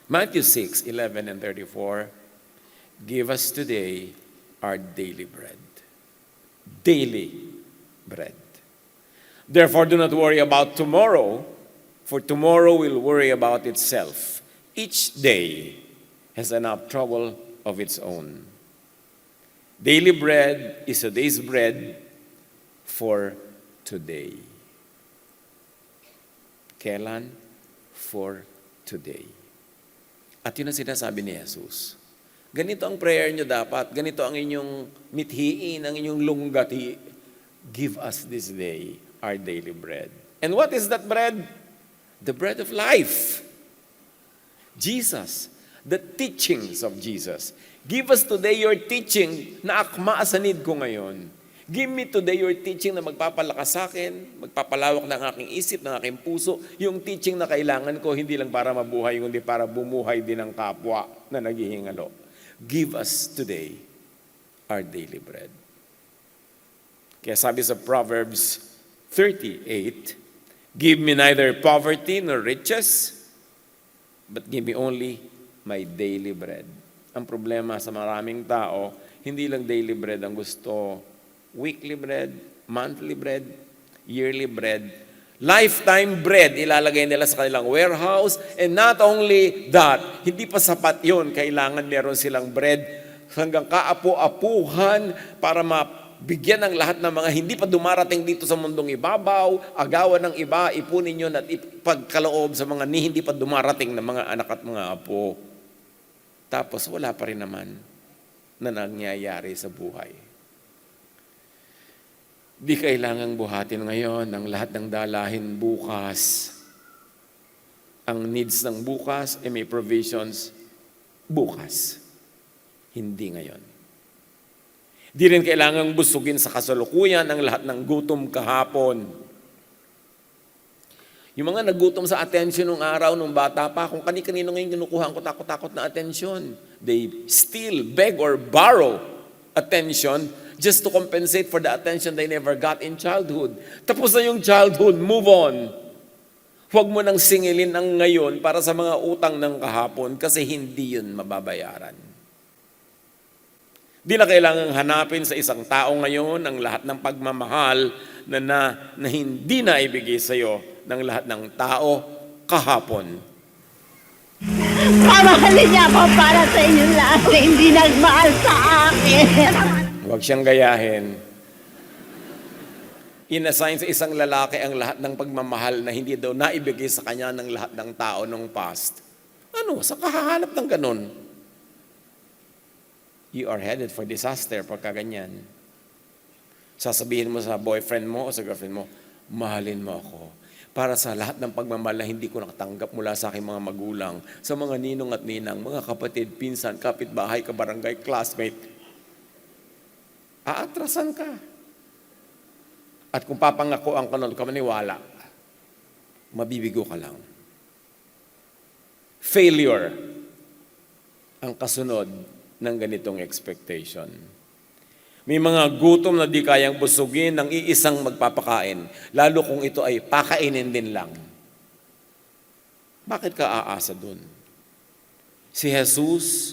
Matthew 6:11 and 34, give us today our daily bread. Daily bread. Therefore, do not worry about tomorrow, for tomorrow will worry about itself. Each day has enough trouble of its own. Daily bread is a day's bread for today. Kailan? For today. At yun ang sinasabi ni Jesus. Ganito ang prayer nyo dapat. Ganito ang inyong mithiin, ang inyong lunggati. Give us this day our daily bread. And what is that bread? The bread of life. Jesus. The teachings of Jesus. Give us today your teaching na akma sa need ko ngayon. Give me today your teaching na magpapalakas sa akin, magpapalawak ng aking isip, ng aking puso, yung teaching na kailangan ko, hindi lang para mabuhay, kundi para bumuhay din ang kapwa na naghihingalo. Give us today our daily bread. Kaya sabi sa Proverbs 38, give me neither poverty nor riches, but give me only my daily bread. Ang problema sa maraming tao, hindi lang daily bread ang gusto, weekly bread, monthly bread, yearly bread, lifetime bread, ilalagay nila sa kanilang warehouse. And not only that, hindi pa sapat yun. Kailangan meron silang bread hanggang kaapu-apuhan para mabigyan ng lahat ng mga hindi pa dumarating dito sa mundong ibabaw, agawan ng iba, ipunin yun at ipagkaloob sa mga hindi pa dumarating na mga anak at mga apo. Tapos wala pa rin naman na nangyayari sa buhay. Di kailangang buhatin ngayon ang lahat ng dalahin bukas. Ang needs ng bukas, may provisions bukas. Hindi ngayon. Di rin kailangang busugin sa kasalukuyan ang lahat ng gutom kahapon. Yung mga nagutom sa attention nung araw, nung bata pa, kung kani-kanino ngayon kinukuha ang takot-takot na attention. They steal, beg, or borrow attention just to compensate for the attention they never got in childhood. Tapos na yung childhood, move on. Huwag mo nang singilin ang ngayon para sa mga utang ng kahapon kasi hindi yun mababayaran. Di na kailangang hanapin sa isang tao ngayon ang lahat ng pagmamahal na hindi na ibigay sa iyo ng lahat ng tao kahapon. Mamahalin niya ako para sa inyo lahat na hindi nagmahal sa akin. Huwag siyang gayahin. Inassign sa isang lalaki ang lahat ng pagmamahal na hindi daw naibigay sa kanya ng lahat ng tao nung past. Ano? Sa kahahanap ng ganun? You are headed for disaster pagka ganyan. Sasabihin mo sa boyfriend mo o sa girlfriend mo, mahalin mo ako. Para sa lahat ng pagmamahal na hindi ko nakatanggap mula sa aking mga magulang, sa mga ninong at ninang, mga kapatid, pinsan, kapitbahay, kabarangay, classmate, aatrasan ka. At kung papangakoan ka nun, ka maniwala, mabibigo ka lang. Failure ang kasunod ng ganitong expectation. May mga gutom na di kayang busugin ng iisang magpapakain, lalo kung ito ay pakainin din lang. Bakit ka aasa dun? Si Jesus,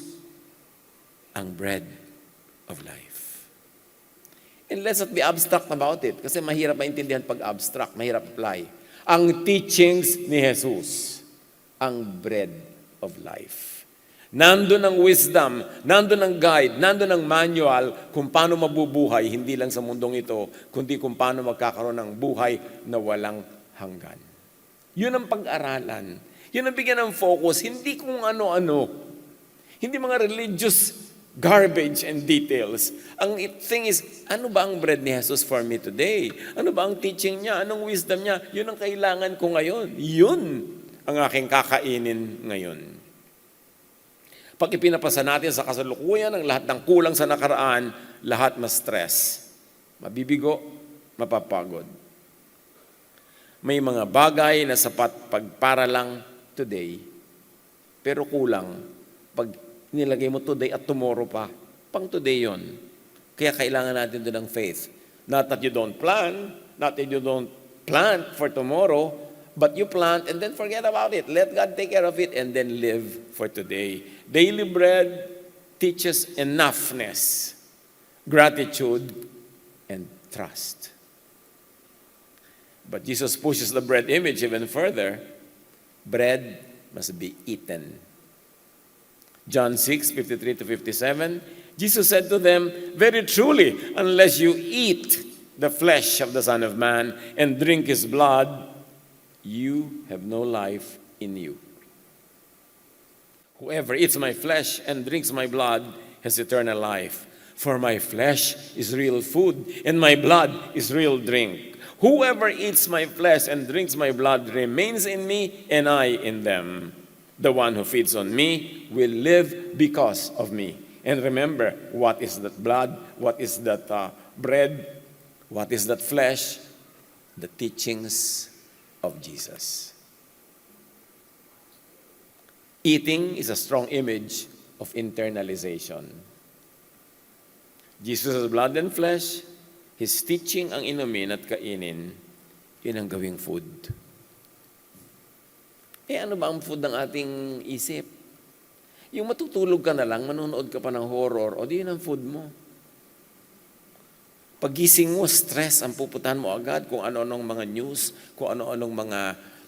ang bread of life. And let's not be abstract about it, kasi mahirap maintindihan pag abstract, mahirap apply. Ang teachings ni Jesus, ang bread of life. Nandun ang wisdom, nandun ang guide, nandun ang manual kung paano mabubuhay, hindi lang sa mundong ito, kundi kung paano magkakaroon ng buhay na walang hanggan. Yun ang pag-aralan. Yun ang bigyan ng focus, hindi kung ano-ano. Hindi mga religious garbage and details. Ang thing is, ano ba ang bread ni Jesus for me today? Ano ba ang teaching niya? Anong wisdom niya? Yun ang kailangan ko ngayon. Yun ang aking kakainin ngayon. Pag ipinapasa natin sa kasalukuyan ang lahat ng kulang sa nakaraan, lahat ma-stress, mabibigo, mapapagod. May mga bagay na sapat para lang today, pero kulang pag nilagay mo today at tomorrow pa. Pang today yon. Kaya kailangan natin doon ng faith. Not that you don't plan, not that you don't plant for tomorrow, but you plant and then forget about it. Let God take care of it and then live for today. Daily bread teaches enoughness, gratitude, and trust. But Jesus pushes the bread image even further. Bread must be eaten. John 6:53 to 57, Jesus said to them, "Very truly, unless you eat the flesh of the Son of Man and drink his blood, you have no life in you. Whoever eats my flesh and drinks my blood has eternal life. For my flesh is real food, and my blood is real drink. Whoever eats my flesh and drinks my blood remains in me, and I in them. The one who feeds on me will live because of me." And remember, what is that blood? What is that bread? What is that flesh? The teachings of Jesus. Eating is a strong image of internalization. Jesus' blood and flesh, His teaching ang inumin at kainin, yun ang gawing food. Ano ba ang food ng ating isip? Yung matutulog ka na lang, manonood ka pa ng horror, o di yun ang food mo. Paggising mo, stress ang pupuntahan mo agad kung ano-anong mga news, kung ano-anong mga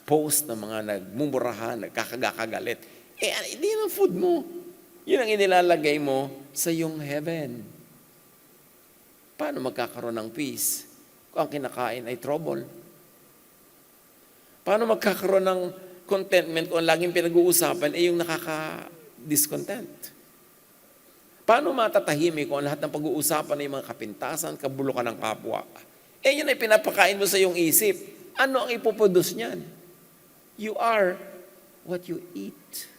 post ng mga nagmumurahan, nagkakagalit. Hindi yun ang food mo. Yun ang inilalagay mo sa iyong heaven. Paano magkakaroon ng peace kung ang kinakain ay trouble? Paano magkakaroon ng contentment kung ang laging pinag-uusapan ay yung nakaka-discontent? Paano matatahimik kung ang lahat ng pag-uusapan ay mga kapintasan, kabulukan ng kapwa? Yun ay pinapakain mo sa iyong isip. Ano ang ipoproduce niyan? You are what you eat.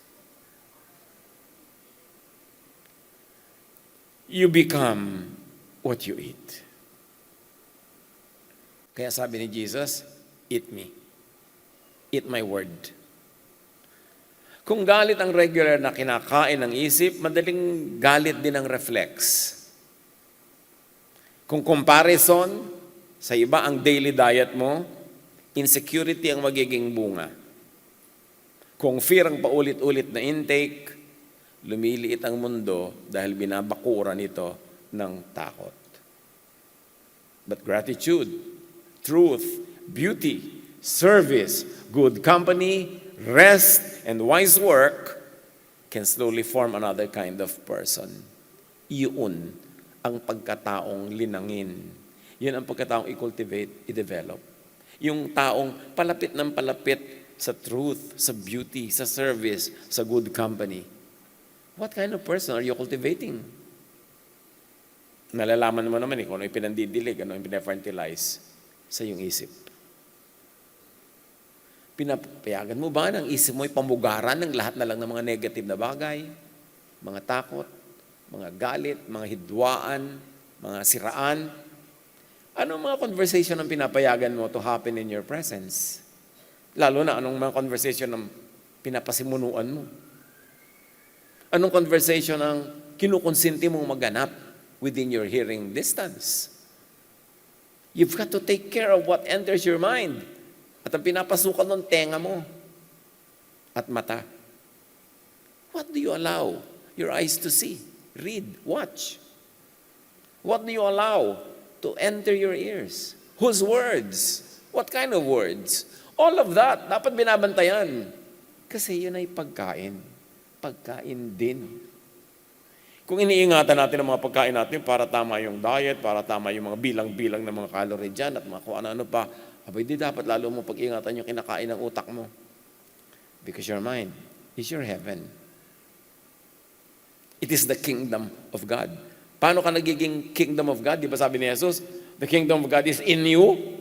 You become what you eat. Kaya sabi ni Jesus, eat me. Eat my word. Kung galit ang regular na kinakain ng isip, madaling galit din ang reflex. Kung comparison, sa iba ang daily diet mo, insecurity ang magiging bunga. Kung fear ang paulit-ulit na intake, lumiliit ang mundo dahil binabakura nito ng takot. But gratitude, truth, beauty, service, good company, rest, and wise work can slowly form another kind of person. Iyon ang pagkataong linangin. Yun ang pagkataong i-cultivate, i-develop. Yung taong palapit ng palapit sa truth, sa beauty, sa service, sa good company. What kind of person are you cultivating? Nalalaman mo naman kung ano yung pinandidilig, ano yung pinafertilize sa iyong isip. Pinapayagan mo ba ng isip mo ay pamugaran ng lahat na lang ng mga negative na bagay, mga takot, mga galit, mga hidwaan, mga siraan? Anong mga conversation ang pinapayagan mo to happen in your presence? Lalo na anong mga conversation ang pinapasimunuan mo? Anong conversation ang kinukonsinti mong maganap within your hearing distance. You've got to take care of what enters your mind. At ang pinapasukan ng tenga mo at mata. What do you allow your eyes to see, read, watch? What do you allow to enter your ears? Whose words? What kind of words? All of that, dapat binabantayan. Kasi yun ay pagkain. Pagkain din. Kung iniingatan natin ang mga pagkain natin para tama yung diet, para tama yung mga bilang-bilang ng mga calorie dyan at mga kung ano-ano pa, abay di dapat lalo mo pag-ingatan yung kinakain ng utak mo. Because your mind is your heaven. It is the kingdom of God. Paano ka nagiging kingdom of God? Di ba sabi ni Jesus, the kingdom of God is in you?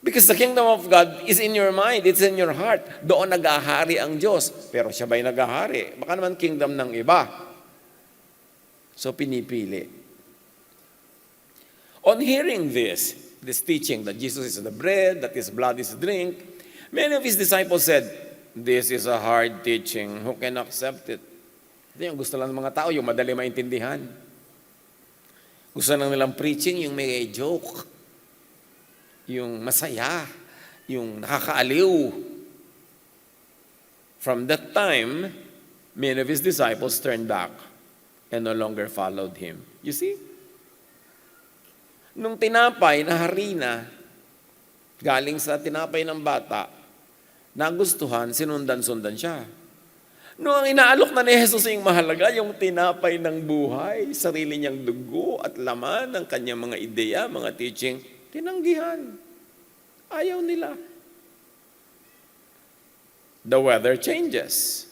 Because the kingdom of God is in your mind, it's in your heart. Doon nag-ahari ang Diyos. Pero siya ba'y nag-ahari? Baka naman kingdom ng iba. So pinipili. On hearing this teaching that Jesus is the bread, that His blood is the drink, many of His disciples said, this is a hard teaching. Who can accept it? Ito yung gusto lang ng mga tao, yung madali maintindihan. Gusto lang nilang preaching, yung may joke, yung masaya, yung nakakaaliw. From that time, many of His disciples turned back and no longer followed Him. You see? Nung tinapay na harina, galing sa tinapay ng bata, nagustuhan, sinundan-sundan siya. Nung ang inaalok na ni Jesus yung mahalaga, yung tinapay ng buhay, sarili niyang dugo at laman ng kanyang mga ideya, mga teaching, tinanggihan. Ayaw nila. The weather changes.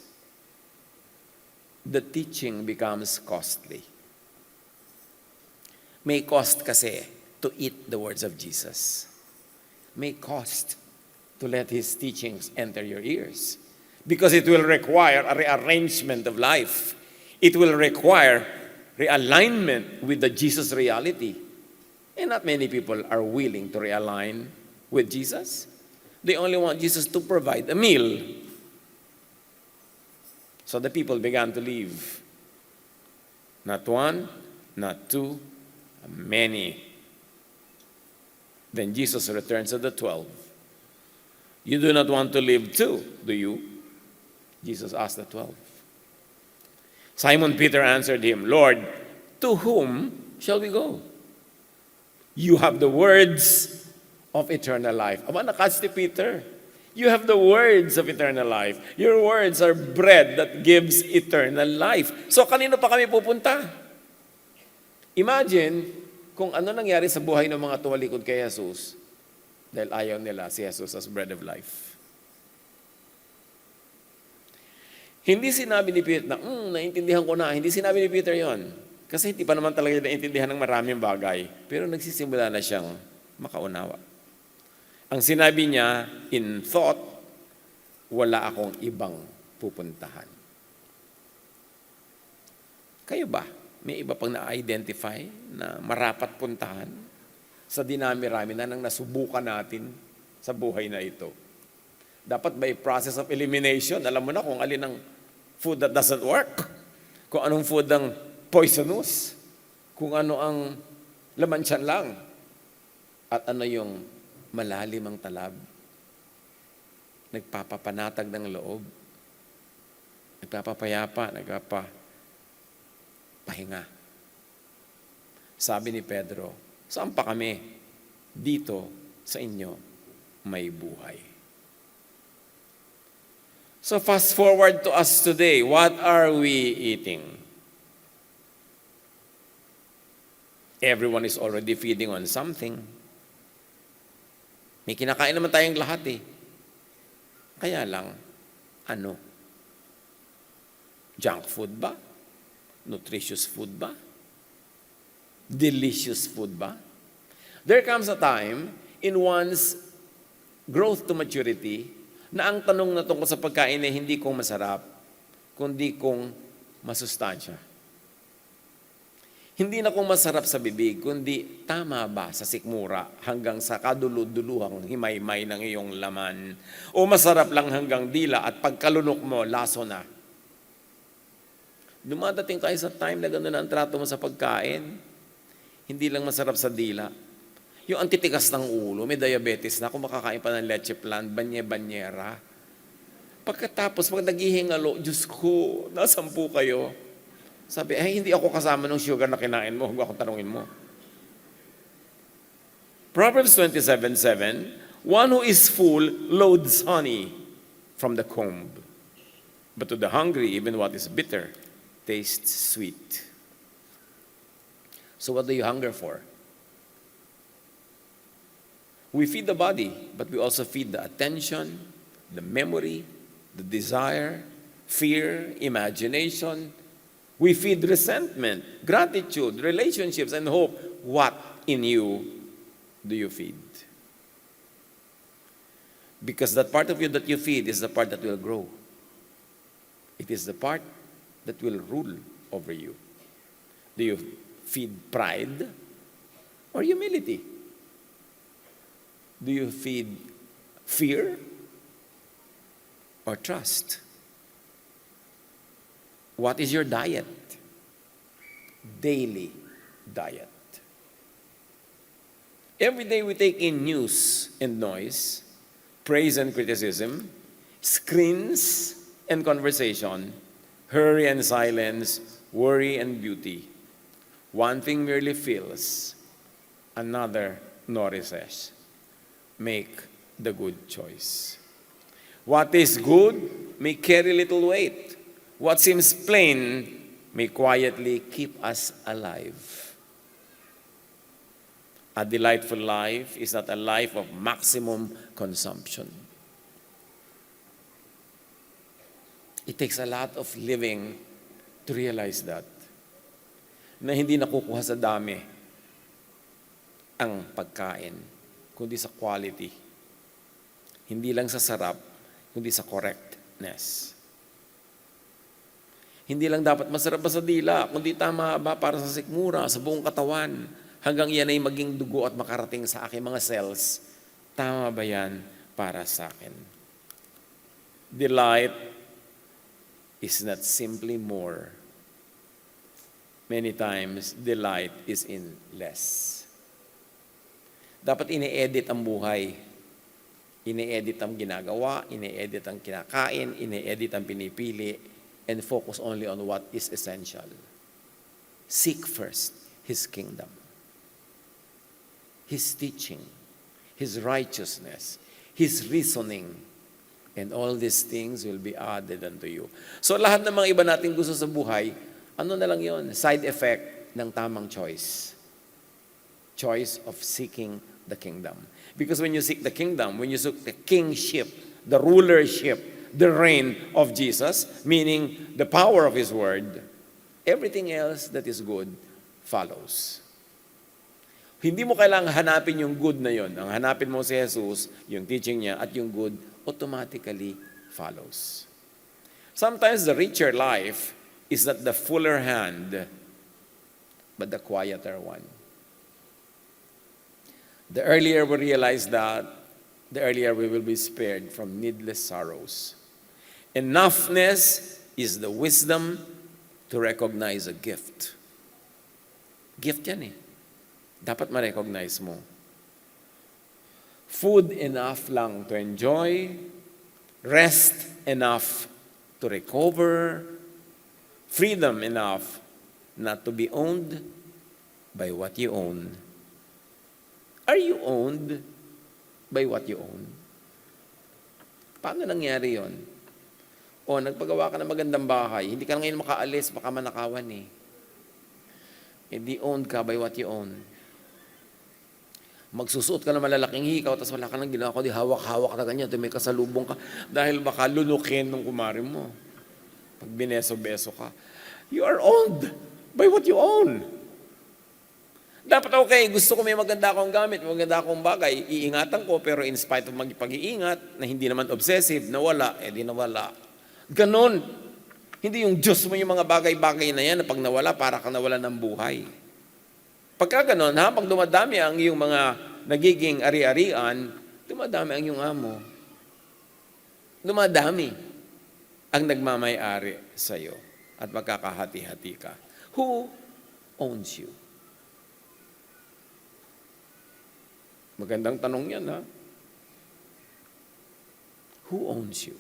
The teaching becomes costly. May cost kasi to eat the words of Jesus. May cost to let His teachings enter your ears. Because it will require a rearrangement of life. It will require realignment with the Jesus reality. And not many people are willing to realign with Jesus. They only want Jesus to provide a meal. So the people began to leave. Not one, not two, many. Then Jesus returns to the 12. You do not want to leave too, do you? Jesus asked the 12. Simon Peter answered Him, Lord, to whom shall we go? You have the words of eternal life. Aba, nakatch si Peter. You have the words of eternal life. Your words are bread that gives eternal life. So, kanino pa kami pupunta? Imagine kung ano nangyari sa buhay ng mga tumalikod kay Jesus dahil ayaw nila si Jesus as bread of life. Hindi sinabi ni Peter na, naintindihan ko na. Hindi sinabi ni Peter yon. Kasi hindi pa naman talaga naintindihan ng maraming bagay. Pero nagsisimula na siyang makaunawa. Ang sinabi niya, in thought, wala akong ibang pupuntahan. Kayo ba? May iba pang na-identify na marapat puntahan sa dinami-rami na nang nasubukan natin sa buhay na ito? Dapat by process of elimination, alam mo na kung alin ang food that doesn't work, kung anong food ang poisonous, kung ano ang laman tiyan lang, at ano yung malalim ang talab, nagpapapanatag ng loob, nagpapapayapa, nagpapahinga. Sabi ni Pedro, saan pa kami? Dito sa inyo may buhay. So fast forward to us today. What are we eating? Everyone is already feeding on something. May kinakain naman tayong lahat eh. Kaya lang, ano? Junk food ba? Nutritious food ba? Delicious food ba? There comes a time in one's growth to maturity na ang tanong na tungkol sa pagkain ay hindi kung masarap, kundi kung masustansya. Hindi na kung masarap sa bibig, kundi tama ba sa sikmura hanggang sa kaduluduluhang himay-may ng iyong laman? O masarap lang hanggang dila at pagkalunok mo, laso na? Dumadating tayo sa time na gano'n ang trato mo sa pagkain. Hindi lang masarap sa dila. Yung antitikas ng ulo, may diabetes na, kung makakain pa ng leche plan, banye-banyera. Pagkatapos, pag naghihingalo, Diyos ko, nasampu kayo. Sabi, hindi ako kasama ng sugar na kinain mo, huwag akong tanungin mo. Proverbs 27:7, one who is full loads honey from the comb. But to the hungry, even what is bitter tastes sweet. So what do you hunger for? We feed the body, but we also feed the attention, the memory, the desire, fear, imagination. We feed resentment, gratitude, relationships, and hope. What in you do you feed? Because that part of you that you feed is the part that will grow. It is the part that will rule over you. Do you feed pride or humility? Do you feed fear or trust? What is your diet? Daily diet. Every day we take in news and noise, praise and criticism, screens and conversation, hurry and silence, worry and beauty. One thing merely fills, another nourishes. Make the good choice. What is good may carry little weight. What seems plain may quietly keep us alive. A delightful life is not a life of maximum consumption. It takes a lot of living to realize that. Na hindi nakukuha sa dami ang pagkain, kundi sa quality. Hindi lang sa sarap, kundi sa correctness. Hindi lang dapat masarap ba sa dila, kundi tama ba para sa sikmura, sa buong katawan, hanggang yan ay maging dugo at makarating sa aking mga cells. Tama ba yan para sa akin? Delight is not simply more. Many times, delight is in less. Dapat ine-edit ang buhay. Ine-edit ang ginagawa, ine-edit ang kinakain, ine-edit ang pinipili, and focus only on what is essential. Seek first His kingdom, His teaching, His righteousness, His reasoning, and all these things will be added unto you. So lahat ng mga iba nating gusto sa buhay, ano na lang yon? Side effect ng tamang choice. Choice of seeking the kingdom. Because when you seek the kingdom, when you seek the kingship, the rulership, the reign of Jesus, meaning the power of His word, everything else that is good follows. Hindi mo kailangang hanapin yung good na yon. Ang hanapin mo si Jesus, yung teaching niya, at yung good automatically follows. Sometimes the richer life is not the fuller hand, but the quieter one. The earlier we realize that, the earlier we will be spared from needless sorrows. Enoughness is the wisdom to recognize a gift. Gift yan eh. Dapat ma-recognize mo. Food enough lang to enjoy, rest enough to recover, freedom enough not to be owned by what you own. Are you owned by what you own? Paano nangyari yon? O, nagpagawa ka ng magandang bahay, hindi ka na ngayon makaalis, baka manakawan eh. Hindi owned ka by what you own. Magsusuot ka ng malalaking hikaw, tapos wala ka nang ginawa ko, di hawak-hawak na ganyan, may kasalubong ka, dahil baka lunukin ng kumari mo. Pag bineso-beso ka, you are owned by what you own. Dapat okay, gusto ko may maganda akong gamit, may maganda akong bagay, iingatan ko, pero in spite of pag-iingat, na hindi naman obsessive, nawala, di nawala. Ganon. Hindi yung Diyos mo yung mga bagay-bagay na yan, na pag nawala, para ka nawala ng buhay. Pagka ganon, pag dumadami ang iyong mga nagiging ari-arian, dumadami ang iyong amo. Dumadami ang nagmamay-ari sa iyo at magkakahati-hati ka. Who owns you? Magandang tanong yan, ha? Who owns you?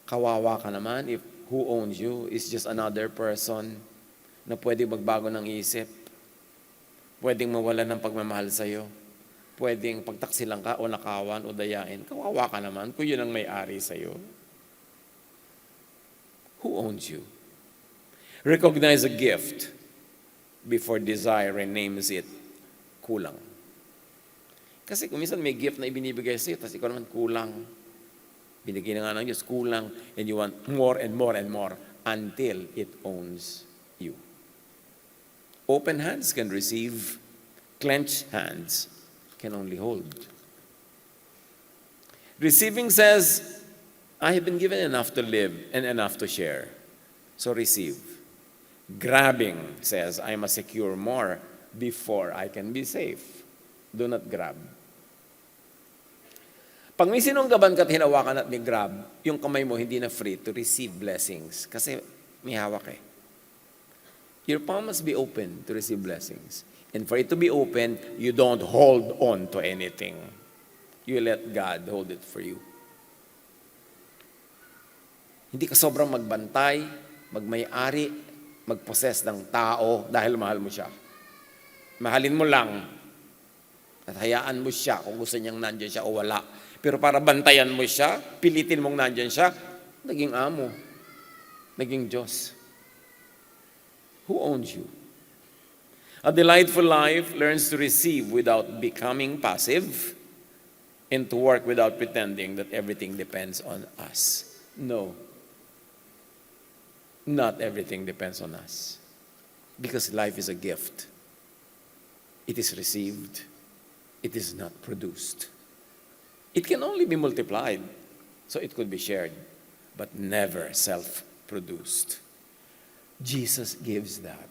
Kawawa ka naman if who owns you is just another person na pwede magbago ng isip, pwedeng mawala ng pagmamahal sa'yo, pwedeng pagtaksilan ka o nakawan o dayain. Kawawa ka naman kung yun ang may-ari sa'yo. Who owns you? Recognize a gift before desire renames it kulang. Kasi kung minsan may gift na ibinibigay sa'yo, tapos ikaw naman kulang. Binigay na nga ng Diyos, kulang, and you want more and more and more until it owns you. Open hands can receive, clenched hands can only hold. Receiving says, I have been given enough to live and enough to share, so receive. Grabbing says, I must secure more before I can be safe. Do not grab. Pag may sinunggaban ka at hinawakan at may grab, yung kamay mo hindi na free to receive blessings kasi may hawak eh. Your palm must be open to receive blessings. And for it to be open, you don't hold on to anything. You let God hold it for you. Hindi ka sobrang magbantay, magmay-ari, mag-possess ng tao dahil mahal mo siya. Mahalin mo lang at hayaan mo siya kung gusto niyang nandyan siya o wala. Pero para bantayan mo siya, pilitin mong nandyan siya, naging amo, naging Diyos. Who owns you? A delightful life learns to receive without becoming passive and to work without pretending that everything depends on us. No. Not everything depends on us. Because life is a gift. It is received. It is not produced. It can only be multiplied, so it could be shared, but never self-produced. Jesus gives that.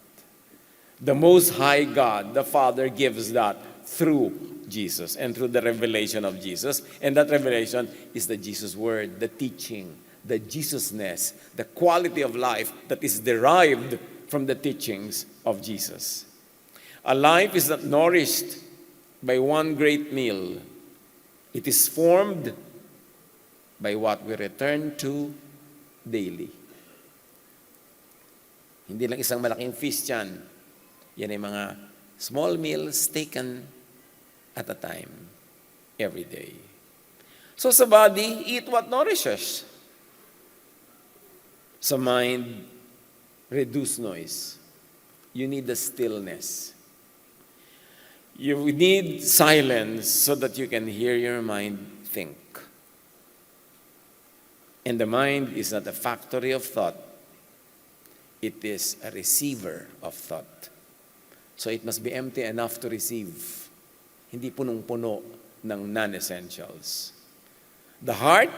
The Most High God, the Father, gives that through Jesus and through the revelation of Jesus. And that revelation is the Jesus Word, the teaching, the Jesusness, the quality of life that is derived from the teachings of Jesus. A life is not nourished by one great meal. It is formed by what we return to daily. Hindi lang isang malaking feast yan. Yan ay mga small meals taken at a time, every day. So sa body, eat what nourishes. Sa mind, reduce noise. You need the stillness. You need silence so that you can hear your mind think. And the mind is not a factory of thought. It is a receiver of thought. So it must be empty enough to receive. Hindi punong-puno ng non-essentials. The heart,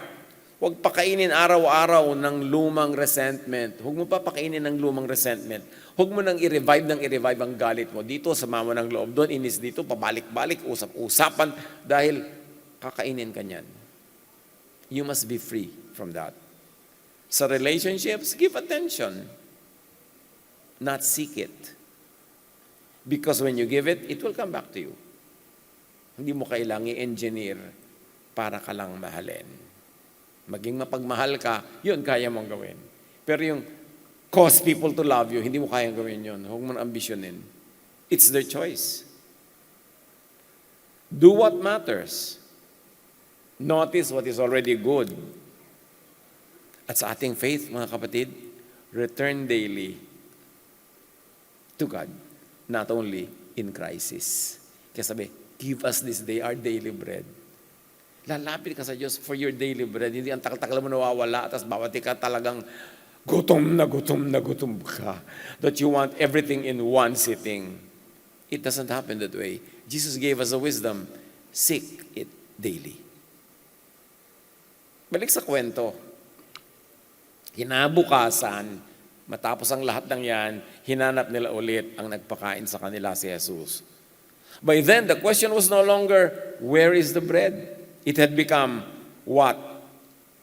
huwag pakainin araw-araw ng lumang resentment. Huwag mo pa pakainin ng lumang resentment. Huwag mo nang i-revive ang galit mo. Dito, sama mo ng loob doon, inis dito, pabalik-balik, usap-usapan, dahil kakainin ka niyan. You must be free from that. Sa relationships, give attention. Not seek it. Because when you give it, it will come back to you. Hindi mo kailangang i-engineer para ka lang mahalin. Maging mapagmahal ka, yun kaya mong gawin. Pero yung cause people to love you, hindi mo kayang gawin yun. Huwag mo ambisyonin. It's their choice. Do what matters. Notice what is already good. At sa ating faith, mga kapatid, return daily to God, not only in crisis. Kaya sabi, give us this day our daily bread. Lalapit ka sa Diyos for your daily bread. Hindi ang takal-takal mo nawawala, tapos bawati ka talagang gutom na gutom ka. That you want everything in one sitting. It doesn't happen that way. Jesus gave us a wisdom. Seek it daily. Balik sa kwento. Kinabukasan, matapos ang lahat ng yan, hinanap nila ulit ang nagpakain sa kanila si Jesus. By then, the question was no longer, where is the bread? It had become, what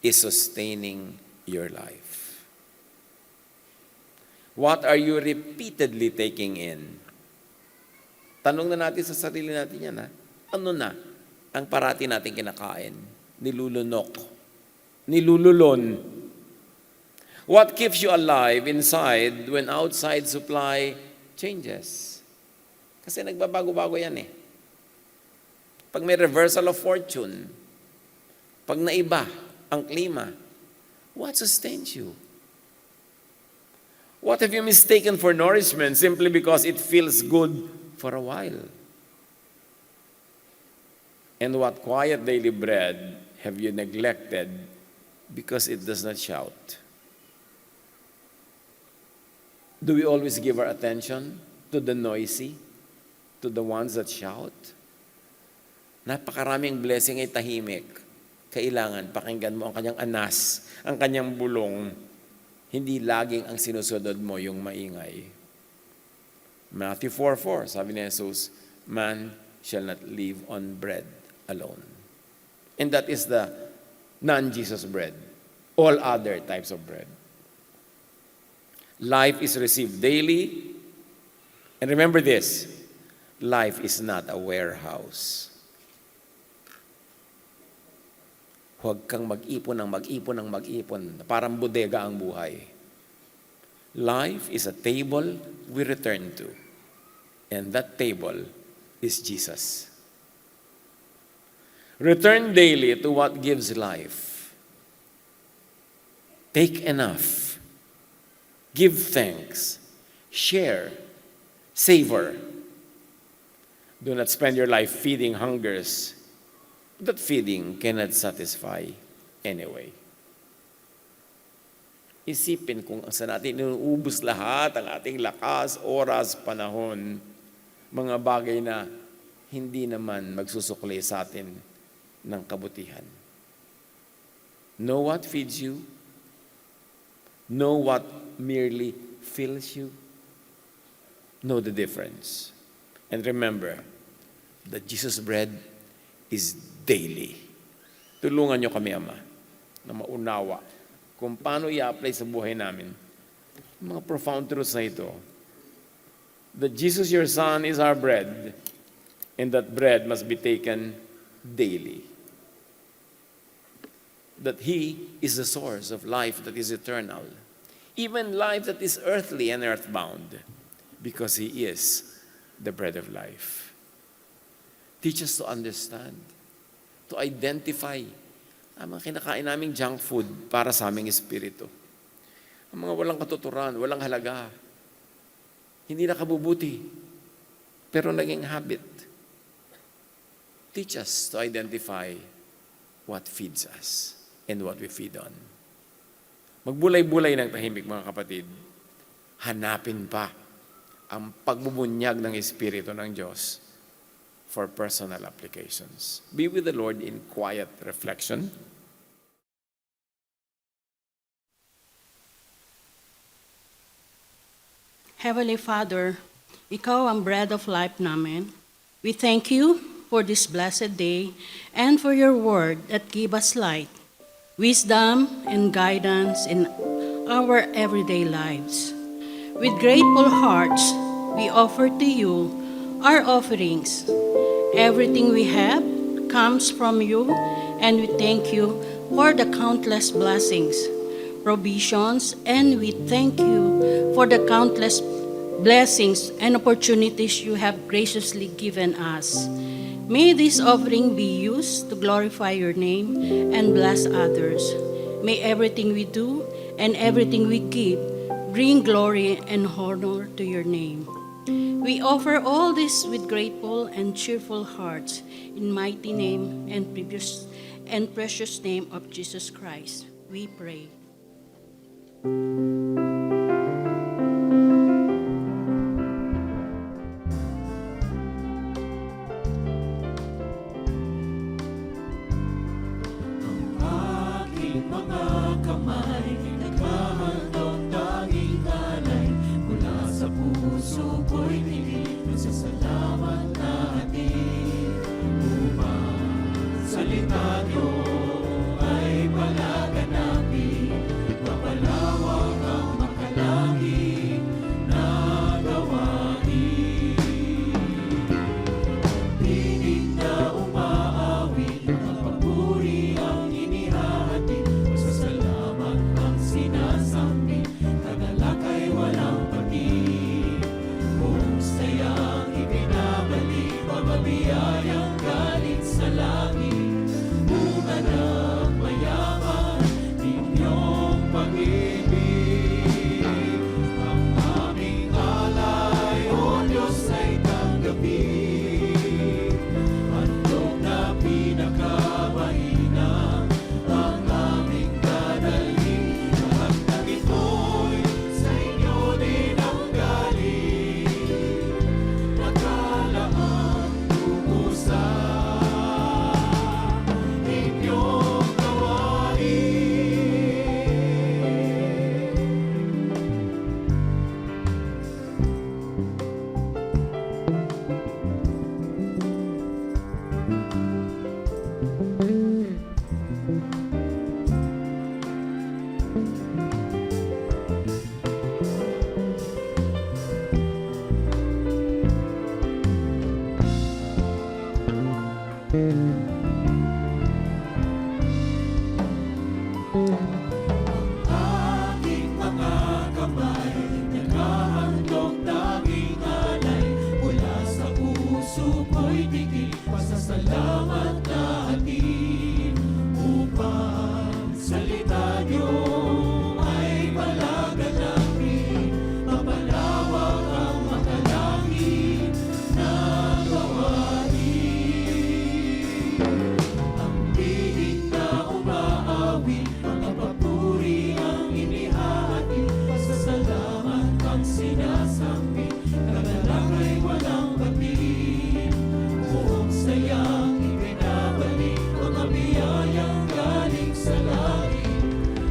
is sustaining your life? What are you repeatedly taking in? Tanong na natin sa sarili natin yan, ha? Ano na ang parati natin kinakain? Nilulunok. Nilululon. What keeps you alive inside when outside supply changes? Kasi nagbabago-bago yan eh. Pag may reversal of fortune, pag naiba ang klima, what sustains you? What have you mistaken for nourishment simply because it feels good for a while? And what quiet daily bread have you neglected because it does not shout? Do we always give our attention to the noisy, to the ones that shout? Napakaraming blessing ay tahimik. Kailangan pakinggan mo ang kanyang anas, ang kanyang bulong. Hindi laging ang sinusunod mo yung maingay. Matthew 4:4, sabi ni Jesus, man shall not live on bread alone. And that is the non-Jesus bread. All other types of bread. Life is received daily. And remember this, life is not a warehouse. Huwag kang mag-ipon ng mag-ipon ng mag-ipon. Parang bodega ang buhay. Life is a table we return to. And that table is Jesus. Return daily to what gives life. Take enough. Give thanks. Share. Savor. Do not spend your life feeding hungers. That feeding cannot satisfy anyway. Isipin kung saan natin inuubos lahat ang ating lakas, oras, panahon, mga bagay na hindi naman magsusukli sa atin ng kabutihan. Know what feeds you? Know what merely fills you? Know the difference. And remember that Jesus' bread is daily. Tulungan niyo kami, Ama, na maunawa kung paano i-apply sa buhay namin ang mga profound truths na ito. That Jesus, your Son, is our bread, and that bread must be taken daily. That He is the source of life that is eternal, even life that is earthly and earthbound, because He is the bread of life. Teach us to understand, to identify ang mga kinakain naming junk food para sa aming espiritu. Ang mga walang katuturan, walang halaga, hindi nakabubuti, pero naging habit. Teach us to identify what feeds us and what we feed on. Magbulay-bulay ng tahimik, mga kapatid. Hanapin pa ang pagbubunyag ng Espiritu ng Diyos for personal applications. Be with the Lord in quiet reflection. Heavenly Father, Ikaw ang bread of life namin. We thank You for this blessed day and for Your word that give us light, wisdom, and guidance in our everyday lives. With grateful hearts, we offer to You our offerings. Everything we have comes from You, and we thank You for the countless blessings, provisions, and we thank You for the countless blessings and opportunities You have graciously given us. May this offering be used to glorify Your name and bless others. May everything we do and everything we give bring glory and honor to Your name. We offer all this with grateful and cheerful hearts in mighty name and precious name of Jesus Christ. We pray. aking mga kamay, naghahandog tanging alay, mula sa puso ko'y tinig, magsasalamat natin. Upang salita niyo ay palaganapin, mapalawak ang makalaman. biyayang galing sa langit, bunga ng mayaman, inyong pag-ibig. Ang aming alay, O Diyos, ay tanggapin. Handog na pinakamahinang ang aming dadalhin. Lahat ng ito'y sa inyo din ang galing. Nakalaan tungo sa inyong gawain. Aking mga kamay, naghahandog tanging alay, mula sa puso ko'y tigil, pasasalamat na hatid, upang salita niyo ay palaganapin, mapalawak ang makalangit na gawain. Ang bihig na umaawit, mga papuri ang inihahati, pasasalamat ang sinasambi, kagalakay walang batid. Buong sayang ibinabalik, mga biyayang galing sa langit,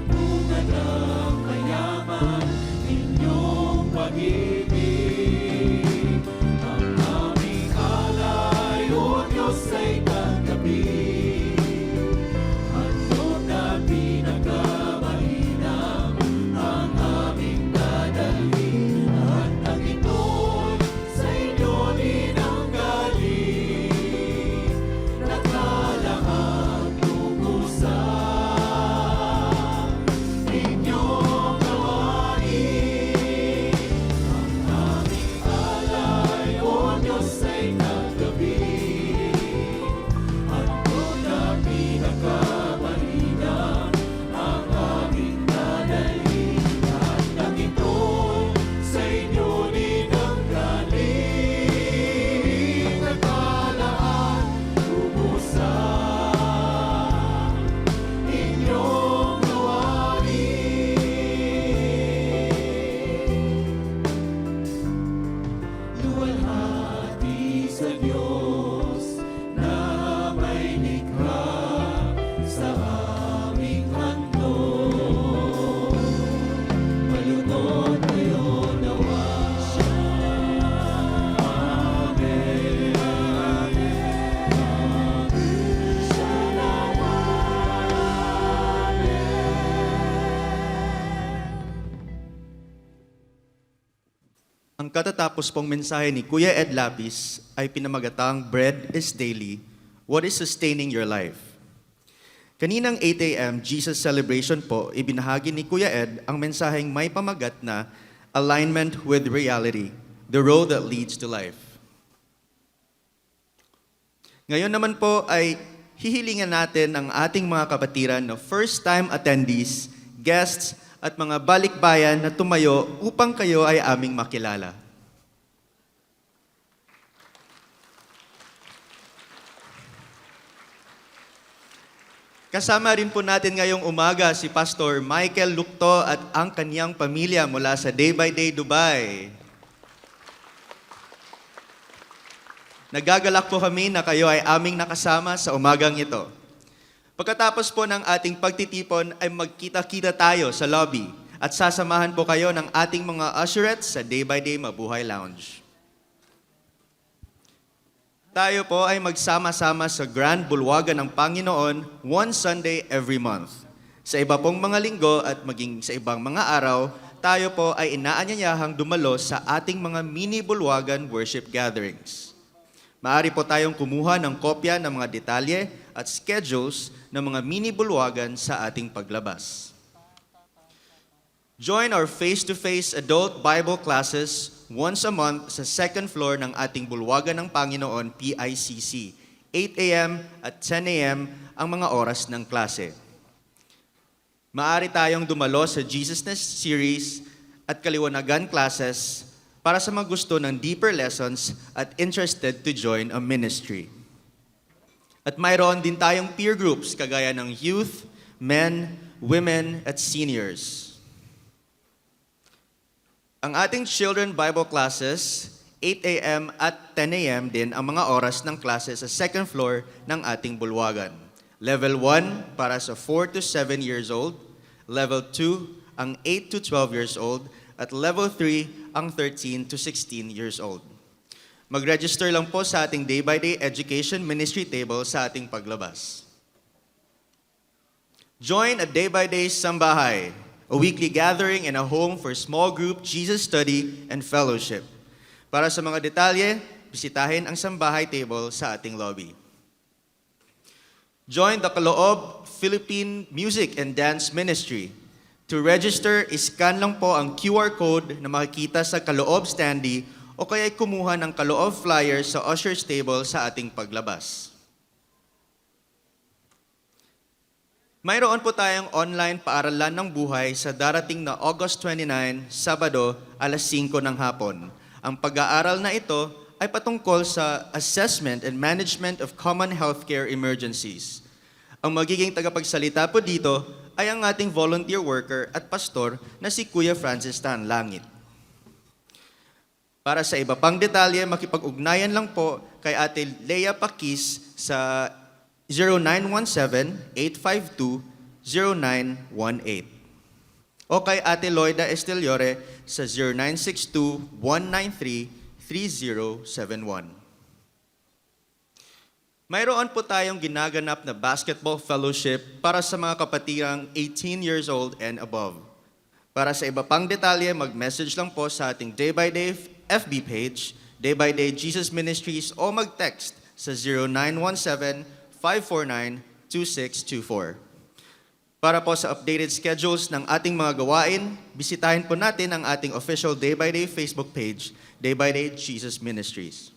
bunga ng kayaman, inyong pag-ibig. Ang aming alay, O Diyos, ay tanggapin. Handog na pinakamahinang ang aming dadalhin. Lahat ng ito'y sa inyo din ang galing. Nakalaan tungo sa inyong gawain. Ang aming alay, O Diyos, ay tanggapin. Handog na pinakamahinang ang aming dadalhin. Lahat ng ito'y sa inyo din ang galing. Nakalaan tungo sa inyong gawain. Luwalhati sa Diyos na may likha sa aming handog. Malunod kayo nawa. Amen. Siya nawa. Ang katatapos pong mensahe ni Kuya Ed Lapis ay pinamagatang Bread is Daily, What is Sustaining Your Life? Kaninang 8 a.m. Jesus Celebration po, ibinahagi ni Kuya Ed ang mensaheng may pamagat na Alignment with Reality, the road that leads to life. Ngayon naman po ay hihilingan natin ang ating mga kapatiran na first-time attendees, guests, at mga balikbayan na tumayo upang kayo ay aming makilala. Kasama rin po natin ngayong umaga si Pastor Michael Lukto at ang kaniyang pamilya mula sa Day by Day Dubai. Nagagalak po kami na kayo ay aming nakasama sa umagang ito. Pagkatapos po ng ating pagtitipon ay magkita-kita tayo sa lobby at sasamahan po kayo ng ating mga usherettes sa Day by Day Mabuhay Lounge. Tayo po ay magsama-sama sa Grand Bulwagan ng Panginoon one Sunday every month. Sa iba pong mga linggo at maging sa ibang mga araw, tayo po ay inaanyayahang dumalo sa ating mga mini bulwagan worship gatherings. Maaari po tayong kumuha ng kopya ng mga detalye at schedules ng mga mini bulwagan sa ating paglabas. Join our face-to-face adult Bible classes once a month sa second floor ng ating Bulwagan ng Panginoon, PICC. 8 a.m. at 10 a.m. ang mga oras ng klase. Maaari tayong dumalo sa Jesusness series at kaliwanagan classes para sa mga gusto ng deeper lessons at interested to join a ministry. At mayroon din tayong peer groups kagaya ng youth, men, women, at seniors. Ang ating children Bible classes, 8 a.m. at 10 a.m. din ang mga oras ng klase sa second floor ng ating bulwagan. Level 1 para sa 4 to 7 years old, Level 2 ang 8 to 12 years old, at Level 3 ang 13 to 16 years old. Mag-register lang po sa ating day-by-day education ministry table sa ating paglabas. Join a day-by-day sambahay, a weekly gathering and a home for small group Jesus study and fellowship. Para sa mga detalye, bisitahin ang sambahay table sa ating lobby. Join the Kaloob Philippine Music and Dance Ministry. To register, iscan lang po ang QR code na makikita sa Kaloob standee o kaya kumuha ng Kaloob flyer sa usher's table sa ating paglabas. Mayroon po tayong online paaralan ng buhay sa darating na August 29, Sabado, alas 5 ng hapon. Ang pag-aaral na ito ay patungkol sa assessment and management of common healthcare emergencies. Ang magiging tagapagsalita po dito ay ang ating volunteer worker at pastor na si Kuya Francis Tan Langit. Para sa iba pang detalye, makipag-ugnayan lang po kay Ate Lea Pakis sa 0917-852-0918 o kay Ate Loida Esteliore sa 0962-193-3071. Mayroon po tayong ginaganap na basketball fellowship para sa mga kapatirang 18 years old and above. Para sa iba pang detalye, mag-message lang po sa ating day-by-day FB page, Day-by-Day Jesus Ministries o mag-text sa 0917-549-2624. Para po sa updated schedules ng ating mga gawain, bisitahin po natin ang ating official Day-by-Day Facebook page, Day-by-Day Jesus Ministries.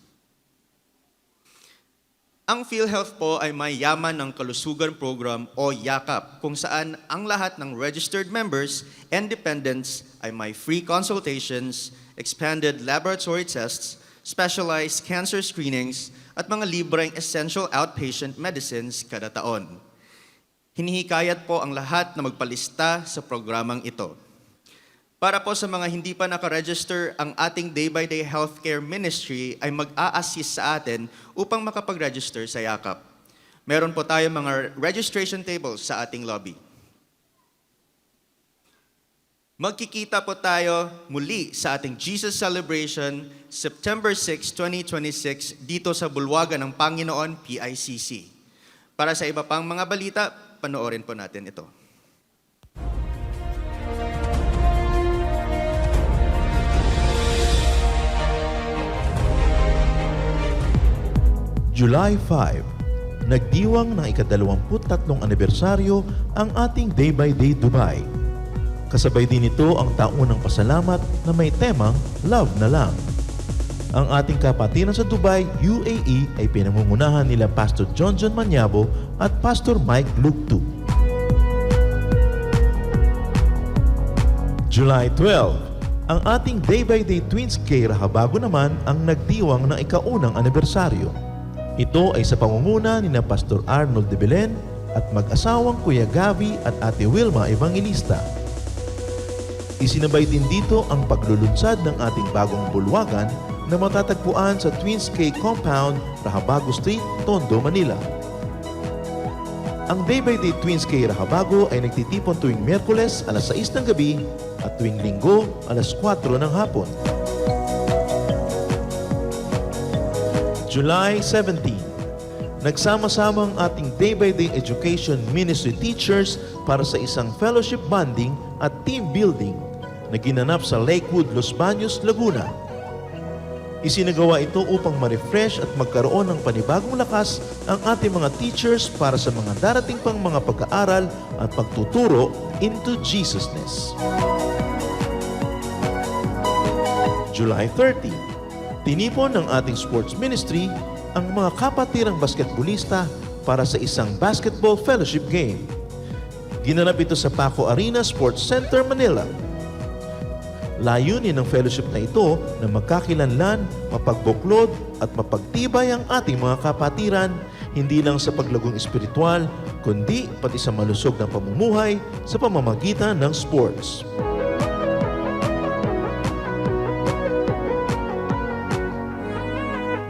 Ang PhilHealth po ay may yaman ng kalusugan program o YAKAP kung saan ang lahat ng registered members and dependents ay may free consultations, expanded laboratory tests, specialized cancer screenings, at mga libreng essential outpatient medicines kada taon. Hinihikayat po ang lahat na magpalista sa programang ito. Para po sa mga hindi pa nakaregister, ang ating day-by-day healthcare ministry ay mag-a-assist sa atin upang makapag-register sa YAKAP. Meron po tayo mga registration tables sa ating lobby. Magkikita po tayo muli sa ating Jesus Celebration, September 6, 2026, dito sa Bulwagan ng Panginoon, PICC. Para sa iba pang mga balita, panoorin po natin ito. July 5, nagdiwang ng ika-23 anibersaryo ang ating Day-by-Day Dubai. Kasabay din ito ang taunang pasalamat na may temang Love na Lang. Ang ating kapatiran sa Dubai, UAE ay pinangungunahan nila Pastor John Manyabo at Pastor Mike Lugtu. July 12, ang ating Day-by-Day Twins kay Rahabago naman ang nagdiwang ng ika-unang anibersaryo. Ito ay sa pangunguna ni na Pastor Arnold de Belen at mag-asawang Kuya Gavi at Ate Wilma Evangelista. Isinabay din dito ang paglulunsad ng ating bagong bulwagan na matatagpuan sa Twins K Compound, Rahabago Street, Tondo, Manila. Ang Day-by-Day Twins K Rahabago ay nagtitipon tuwing Miyerkules alas 6 ng gabi at tuwing Linggo alas 4 ng hapon. July 17, nagsama-sama ang ating Day-by-Day Education Ministry teachers para sa isang fellowship bonding at team building na ginanap sa Lakewood, Los Baños, Laguna. Isinagawa ito upang ma-refresh at magkaroon ng panibagong lakas ang ating mga teachers para sa mga darating pang mga pag-aaral at pagtuturo into Jesusness. July 30, tinipon ng ating sports ministry ang mga kapatirang basketballista para sa isang basketball fellowship game. Ginanap ito sa Paco Arena Sports Center, Manila. Layunin ng fellowship na ito na magkakilanlan, mapagbuklod at mapagtibay ang ating mga kapatiran, hindi lang sa paglagong espiritual, kundi pati sa malusog na pamumuhay sa pamamagitan ng sports.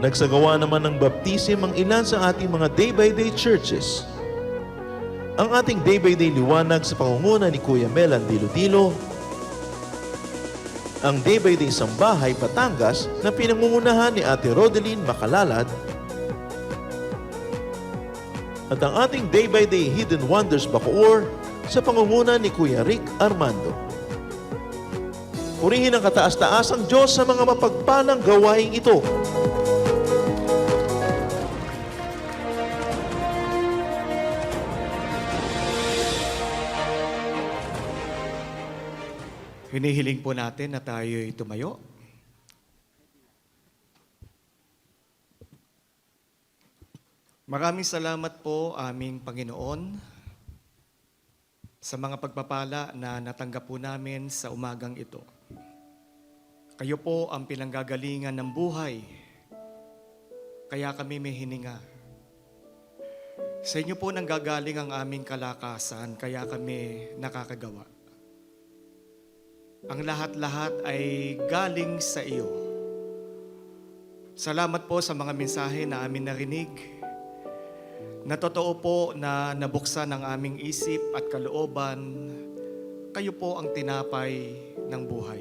Nagsagawa naman ng baptism ang ilan sa ating mga day-by-day churches. Ang ating day-by-day liwanag sa pangunguna ni Kuya Melan Dilo-Dilo, ang day-by-day Sambahay Batangas na pinangungunahan ni Ate Rodeline Makalalad, at ang ating day-by-day Hidden Wonders Bacoor sa pangunguna ni Kuya Rick Armando. Purihin ang kataas-taasang Diyos sa mga mapagpalang gawaing ito. Hinihiling po natin na tayo'y tumayo. Maraming salamat po aming Panginoon sa mga pagpapala na natanggap po namin sa umagang ito. Kayo po ang pinanggagalingan ng buhay, kaya kami may hininga. Sa inyo po nanggagaling ang aming kalakasan, kaya kami nakakagawa. Ang lahat-lahat ay galing sa iyo. Salamat po sa mga mensahe na amin narinig, na totoo po na nabuksan ang aming isip at kalooban. Kayo po ang tinapay ng buhay.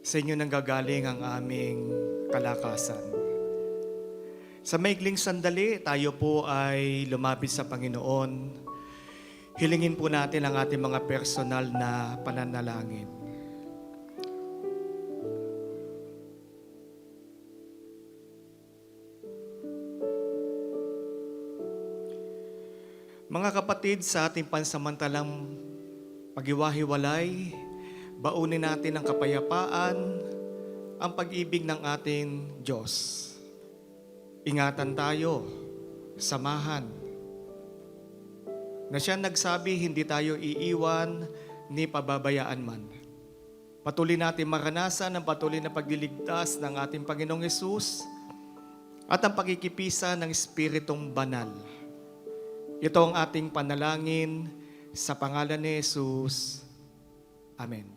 Sa inyo nanggagaling ang aming kalakasan. Sa maikling sandali, tayo po ay lumapit sa Panginoon. Hilingin po natin ang ating mga personal na pananalangin. Mga kapatid, sa ating pansamantalang paghiwa-hiwalay, baunin natin ang kapayapaan, ang pag-ibig ng ating Diyos. Ingatan tayo, samahan, na siya nagsabi, hindi tayo iiwan ni pababayaan man. Patuloy natin maranasan ang patuloy na pagliligtas ng ating Panginoong Hesus at ang pagkikipisa ng Espiritong Banal. Ito ang ating panalangin sa pangalan ni Hesus. Amen.